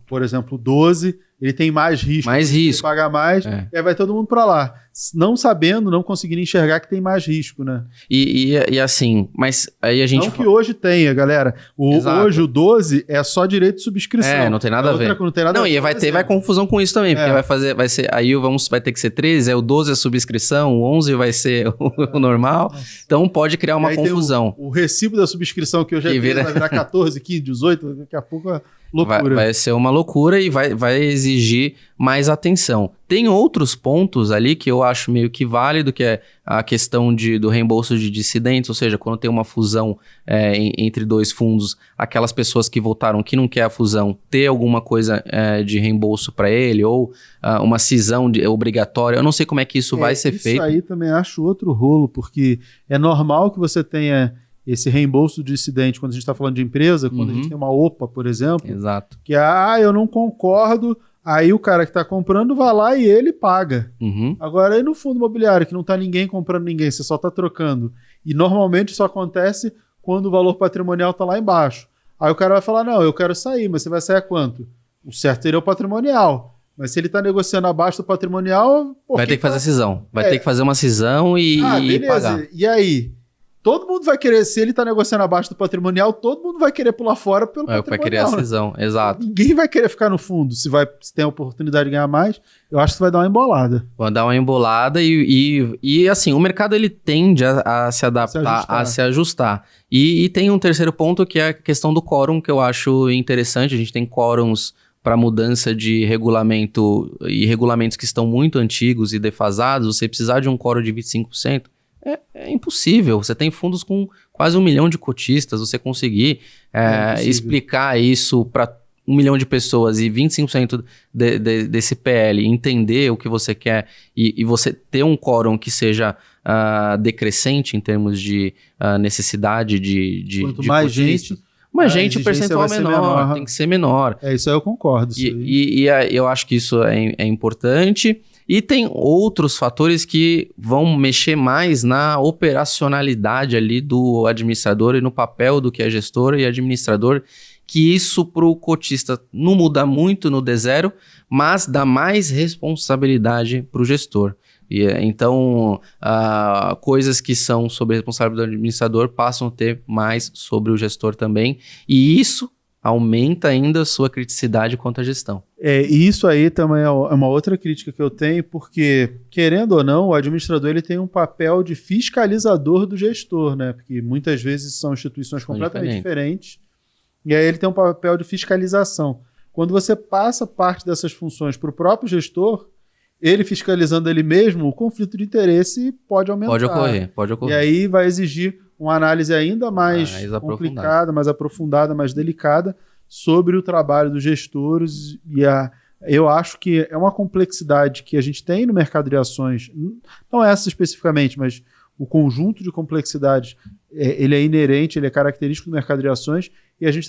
por exemplo, o 12, ele tem mais risco. Mais risco. Pagar mais, e aí vai todo mundo para lá. Não sabendo, não conseguindo enxergar que tem mais risco, né? E assim, mas aí a gente... Não que hoje tenha, galera. Hoje o 12 é só direito de subscrição. Não tem nada a ver. Não tem nada a ver. E vai confusão com isso também, porque vai ter que ser 13, o 12 é subscrição, o 11 vai ser o normal. Então pode criar uma confusão. O recibo da subscrição que hoje vai virar 14, 15, 18, daqui a pouco... Loucura. Vai ser uma loucura e vai exigir mais atenção. Tem outros pontos ali que eu acho meio que válido, que é a questão do reembolso de dissidentes, ou seja, quando tem uma fusão entre dois fundos, aquelas pessoas que votaram que não quer a fusão, ter alguma coisa de reembolso para ele, ou uma cisão obrigatória. Eu não sei como é que isso vai ser feito. Isso aí também acho outro rolo, porque é normal que você tenha esse reembolso de dissidente, quando a gente está falando de empresa, quando a gente tem uma OPA, por exemplo. Exato. Que eu não concordo, aí o cara que está comprando vai lá e ele paga. Agora, aí no fundo imobiliário, que não está ninguém comprando ninguém, você só está trocando. E normalmente isso acontece quando o valor patrimonial está lá embaixo. Aí o cara vai falar, não, eu quero sair, mas você vai sair a quanto? O certo seria o patrimonial. Mas se ele está negociando abaixo do patrimonial... Vai ter que fazer cisão. Vai ter que fazer uma cisão e pagar. E aí? Todo mundo vai querer, se ele está negociando abaixo do patrimonial, todo mundo vai querer pular fora pelo patrimonial. Vai querer a cisão, exato. Ninguém vai querer ficar no fundo. Se tem a oportunidade de ganhar mais, eu acho que vai dar uma embolada. Vai dar uma embolada e assim, o mercado ele tende a se adaptar, a se ajustar. E tem um terceiro ponto que é a questão do quórum, que eu acho interessante. A gente tem quórums para mudança de regulamento e regulamentos que estão muito antigos e defasados. Você precisar de um quórum de 25%, é impossível. Você tem fundos com quase 1 milhão de cotistas, você conseguir explicar isso para 1 milhão de pessoas e 25% desse PL entender o que você quer e você ter um quórum que seja decrescente em termos de necessidade de quanto mais gente... Mas, gente, o percentual menor, tem que ser menor. Isso aí eu concordo. E eu acho que isso é importante. E tem outros fatores que vão mexer mais na operacionalidade ali do administrador e no papel do que é gestor e administrador, que isso para o cotista não muda muito no D0, mas dá mais responsabilidade para o gestor. Então, coisas que são sobre a responsabilidade do administrador passam a ter mais sobre o gestor também, e isso aumenta ainda a sua criticidade quanto à gestão. E isso aí também é uma outra crítica que eu tenho, porque, querendo ou não, o administrador ele tem um papel de fiscalizador do gestor, né? Porque muitas vezes são instituições completamente diferentes, e aí ele tem um papel de fiscalização. Quando você passa parte dessas funções para o próprio gestor, ele fiscalizando ele mesmo, o conflito de interesse pode aumentar. Pode ocorrer. E aí vai exigir uma análise ainda mais complicada, mais aprofundada, mais delicada sobre o trabalho dos gestores. Eu acho que é uma complexidade que a gente tem no mercado de ações, não essa especificamente, mas o conjunto de complexidades, ele é inerente, ele é característico do mercado de ações, e a gente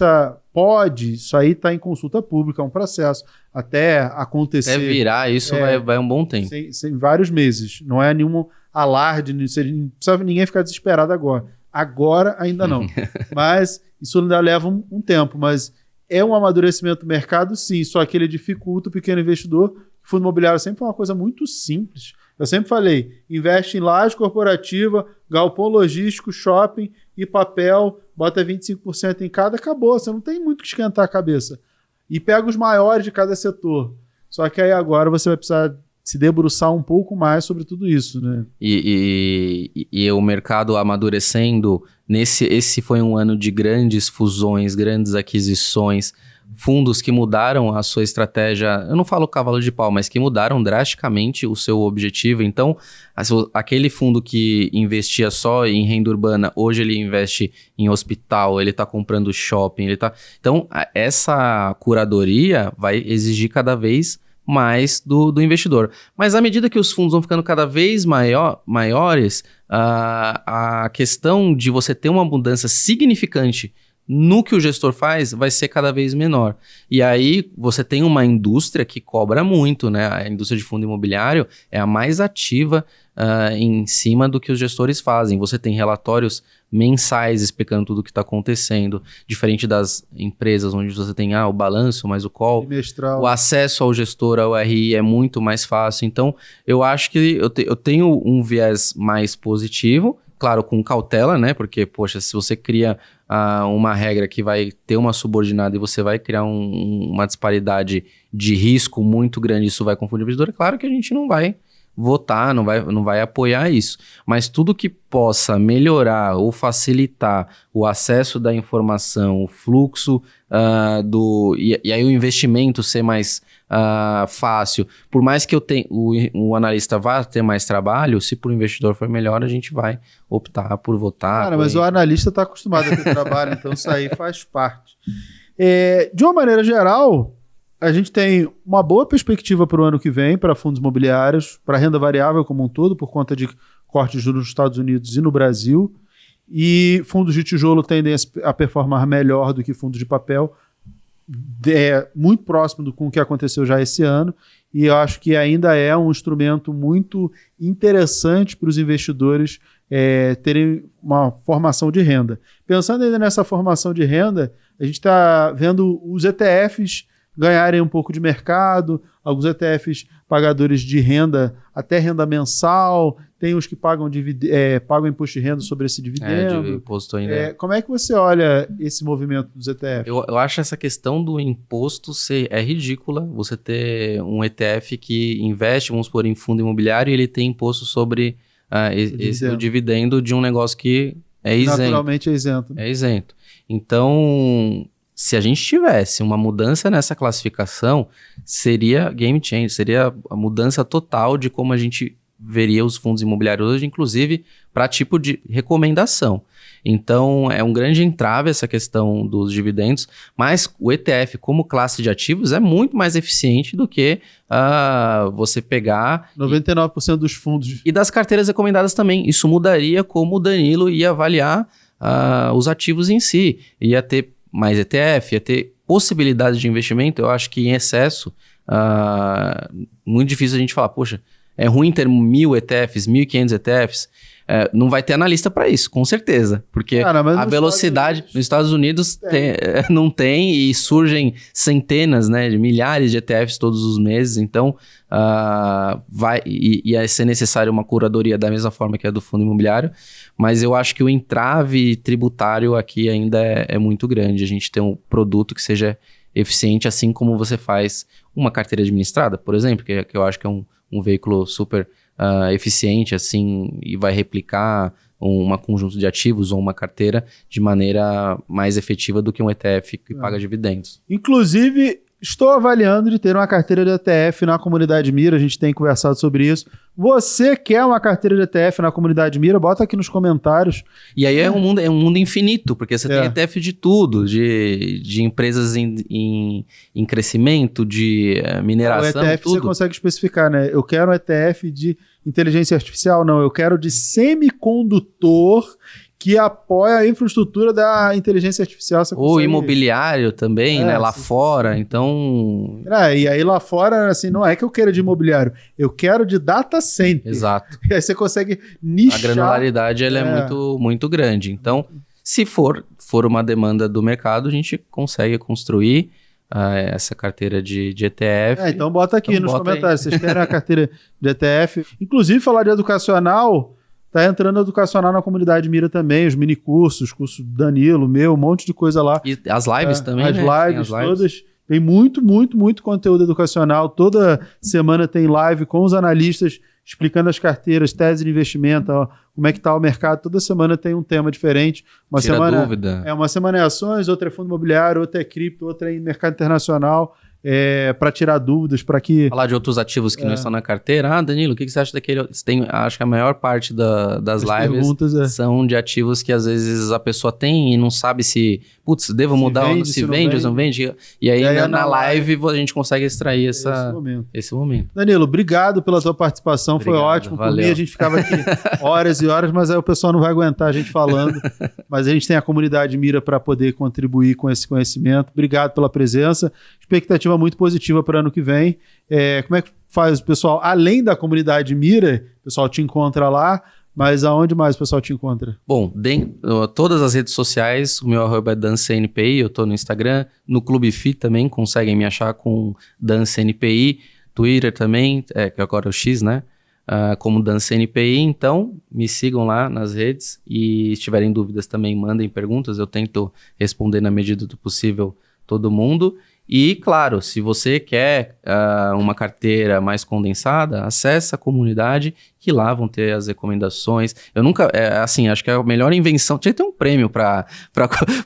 isso aí está em consulta pública, é um processo, até acontecer... Até virar, isso vai um bom tempo. Sem vários meses, não é nenhum alarde, não precisa ninguém ficar desesperado agora. Agora ainda não, mas isso ainda leva um tempo, mas é um amadurecimento do mercado, sim, só que ele dificulta o pequeno investidor. O fundo imobiliário sempre foi uma coisa muito simples. Eu sempre falei, investe em laje corporativa, galpão logístico, shopping e papel, bota 25% em cada, acabou. Você não tem muito que esquentar a cabeça. E pega os maiores de cada setor. Só que aí agora você vai precisar se debruçar um pouco mais sobre tudo isso, né? E o mercado amadurecendo, esse foi um ano de grandes fusões, grandes aquisições, fundos que mudaram a sua estratégia, eu não falo cavalo de pau, mas que mudaram drasticamente o seu objetivo. Então, aquele fundo que investia só em renda urbana, hoje ele investe em hospital, ele está comprando shopping, Então, essa curadoria vai exigir cada vez mais do investidor. Mas à medida que os fundos vão ficando cada vez maiores, a questão de você ter uma mudança significante no que o gestor faz vai ser cada vez menor. E aí você tem uma indústria que cobra muito, né? A indústria de fundo imobiliário é a mais ativa em cima do que os gestores fazem. Você tem relatórios mensais explicando tudo o que está acontecendo, diferente das empresas onde você tem o balanço, mais o call. Trimestral. O acesso ao gestor, ao RI, é muito mais fácil. Então, eu acho que eu tenho um viés mais positivo, claro, com cautela, né? Porque, poxa, se você cria uma regra que vai ter uma subordinada e você vai criar uma disparidade de risco muito grande, isso vai confundir o investidor, é claro que a gente não vai votar, não vai apoiar isso. Mas tudo que possa melhorar ou facilitar o acesso da informação, o fluxo e aí o investimento ser mais fácil, por mais que o analista vá ter mais trabalho, se para o investidor for melhor, a gente vai optar por votar. Cara, mas o analista está acostumado a ter trabalho, então isso aí faz parte. De uma maneira geral, a gente tem uma boa perspectiva para o ano que vem, para fundos imobiliários, para renda variável como um todo, por conta de corte de juros nos Estados Unidos e no Brasil. E fundos de tijolo tendem a performar melhor do que fundos de papel, muito próximo com o que aconteceu já esse ano. E eu acho que ainda é um instrumento muito interessante para os investidores terem uma formação de renda. Pensando ainda nessa formação de renda, a gente está vendo os ETFs ganharem um pouco de mercado, alguns ETFs pagadores de renda, até renda mensal, tem os que pagam imposto de renda sobre esse dividendo. Imposto ainda. Como é que você olha esse movimento dos ETFs? Eu acho essa questão do imposto é ridícula. Você ter um ETF que investe, vamos supor, em fundo imobiliário e ele tem imposto sobre o dividendo de um negócio que é isento. Naturalmente é isento. É isento. Então, se a gente tivesse uma mudança nessa classificação, seria game changer, seria a mudança total de como a gente veria os fundos imobiliários hoje, inclusive para tipo de recomendação. Então, é um grande entrave essa questão dos dividendos, mas o ETF como classe de ativos é muito mais eficiente do que você pegar... 99% dos fundos. E das carteiras recomendadas também. Isso mudaria como o Danilo ia avaliar os ativos em si. Ia ter mais ETF, ia ter possibilidade de investimento. Eu acho que em excesso, muito difícil a gente falar, poxa, é ruim ter 1.000 ETFs, 1.500 ETFs. Não vai ter analista para isso, com certeza. Porque a velocidade nos Estados Unidos não tem e surgem centenas, né, de milhares de ETFs todos os meses. Então, ia ser necessário uma curadoria da mesma forma que a do fundo imobiliário. Mas eu acho que o entrave tributário aqui ainda é muito grande. A gente tem um produto que seja eficiente, assim como você faz uma carteira administrada, por exemplo, que eu acho que é um veículo super eficiente, assim, e vai replicar um conjunto de ativos ou uma carteira de maneira mais efetiva do que um ETF que paga dividendos. Inclusive, estou avaliando de ter uma carteira de ETF na comunidade Mira, a gente tem conversado sobre isso. Você quer uma carteira de ETF na comunidade Mira? Bota aqui nos comentários. E aí é um mundo infinito, porque você tem ETF de tudo, de empresas em crescimento, de mineração, o ETF tudo. Você consegue especificar, né? Eu quero um ETF de inteligência artificial? Não, eu quero de semicondutor que apoia a infraestrutura da inteligência artificial. Ou imobiliário também, né? Lá fora, então... E aí lá fora, assim, não é que eu queira de imobiliário, eu quero de data center. Exato. E aí você consegue nichar. A granularidade, ela é muito, muito grande. Então, se for uma demanda do mercado, a gente consegue construir essa carteira de ETF. Então bota aqui nos comentários. Vocês querem a carteira de ETF? Inclusive, falar de educacional... Tá entrando educacional na comunidade Mira também, os minicursos, curso do Danilo, um monte de coisa lá. E as lives também, as lives todas. Tem muito conteúdo educacional. Toda semana tem live com os analistas explicando as carteiras, tese de investimento, ó, como é que está o mercado. Toda semana tem um tema diferente. Uma Tira semana dúvida. uma semana é ações, outra é fundo imobiliário, outra é cripto, outra é em mercado internacional. Para tirar dúvidas, para que... Falar de outros ativos que não estão na carteira. Ah, Danilo, o que você acha daquele... Acho que a maior parte das lives são de ativos que às vezes a pessoa tem e não sabe se... Putz, devo mudar, se vende ou não vende. E aí na live a gente consegue extrair esse momento. Danilo, obrigado pela tua participação, foi ótimo. Valeu. Por mim, a gente ficava aqui horas e horas, mas aí o pessoal não vai aguentar a gente falando. Mas a gente tem a comunidade Mira para poder contribuir com esse conhecimento. Obrigado pela presença. Expectativa muito positiva para o ano que vem. Como é que faz o pessoal, além da comunidade Mira, o pessoal te encontra lá, mas aonde mais o pessoal te encontra? Bom, todas as redes sociais, o meu arroba é DanCNPI, eu estou no Instagram, no Clube Fi também, conseguem me achar com DanCNPI, Twitter também, que agora é o X, né? Como DanCNPI, então me sigam lá nas redes e se tiverem dúvidas também mandem perguntas, eu tento responder na medida do possível todo mundo. E, claro, se você quer uma carteira mais condensada, acesse a comunidade, que lá vão ter as recomendações. Eu nunca, acho que é a melhor invenção. Tinha que ter um prêmio para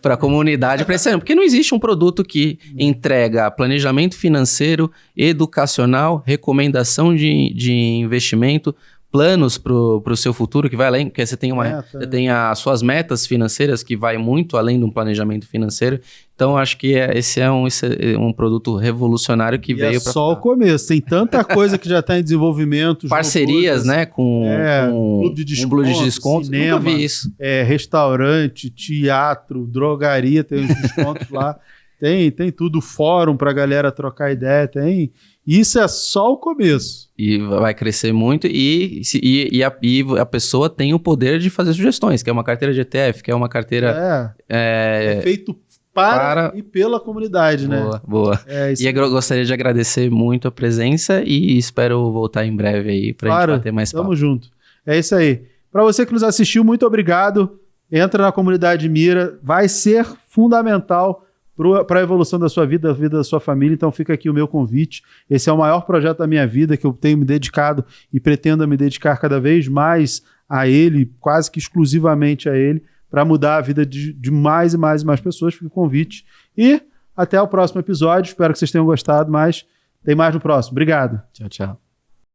a comunidade para esse ano, porque não existe um produto que entrega planejamento financeiro, educacional, recomendação de investimento, planos para o seu futuro, que vai além, porque você tem as suas metas financeiras, que vai muito além de um planejamento financeiro. Então, acho que esse é um produto revolucionário que veio para... É só o começo. Tem tanta coisa que já está em desenvolvimento. Parcerias, né? Com clube de desconto. Cinema, nunca vi isso. Restaurante, teatro, drogaria, tem os descontos lá. Tem tudo, fórum para a galera trocar ideia, tem... Isso é só o começo. E vai crescer muito e a pessoa tem o poder de fazer sugestões, que é uma carteira de ETF, que é uma carteira... É feito para e pela comunidade, né? Boa. Eu gostaria de agradecer muito a presença e espero voltar em breve aí para a gente bater mais papo. Tamo junto. É isso aí. Para você que nos assistiu, muito obrigado. Entra na comunidade Mira. Vai ser fundamental para a evolução da sua vida, da vida da sua família. Então fica aqui o meu convite. Esse é o maior projeto da minha vida, que eu tenho me dedicado e pretendo me dedicar cada vez mais a ele, quase que exclusivamente a ele, para mudar a vida de mais e mais e mais pessoas. Fica o convite. E até o próximo episódio. Espero que vocês tenham gostado, mas tem mais no próximo. Obrigado. Tchau, tchau.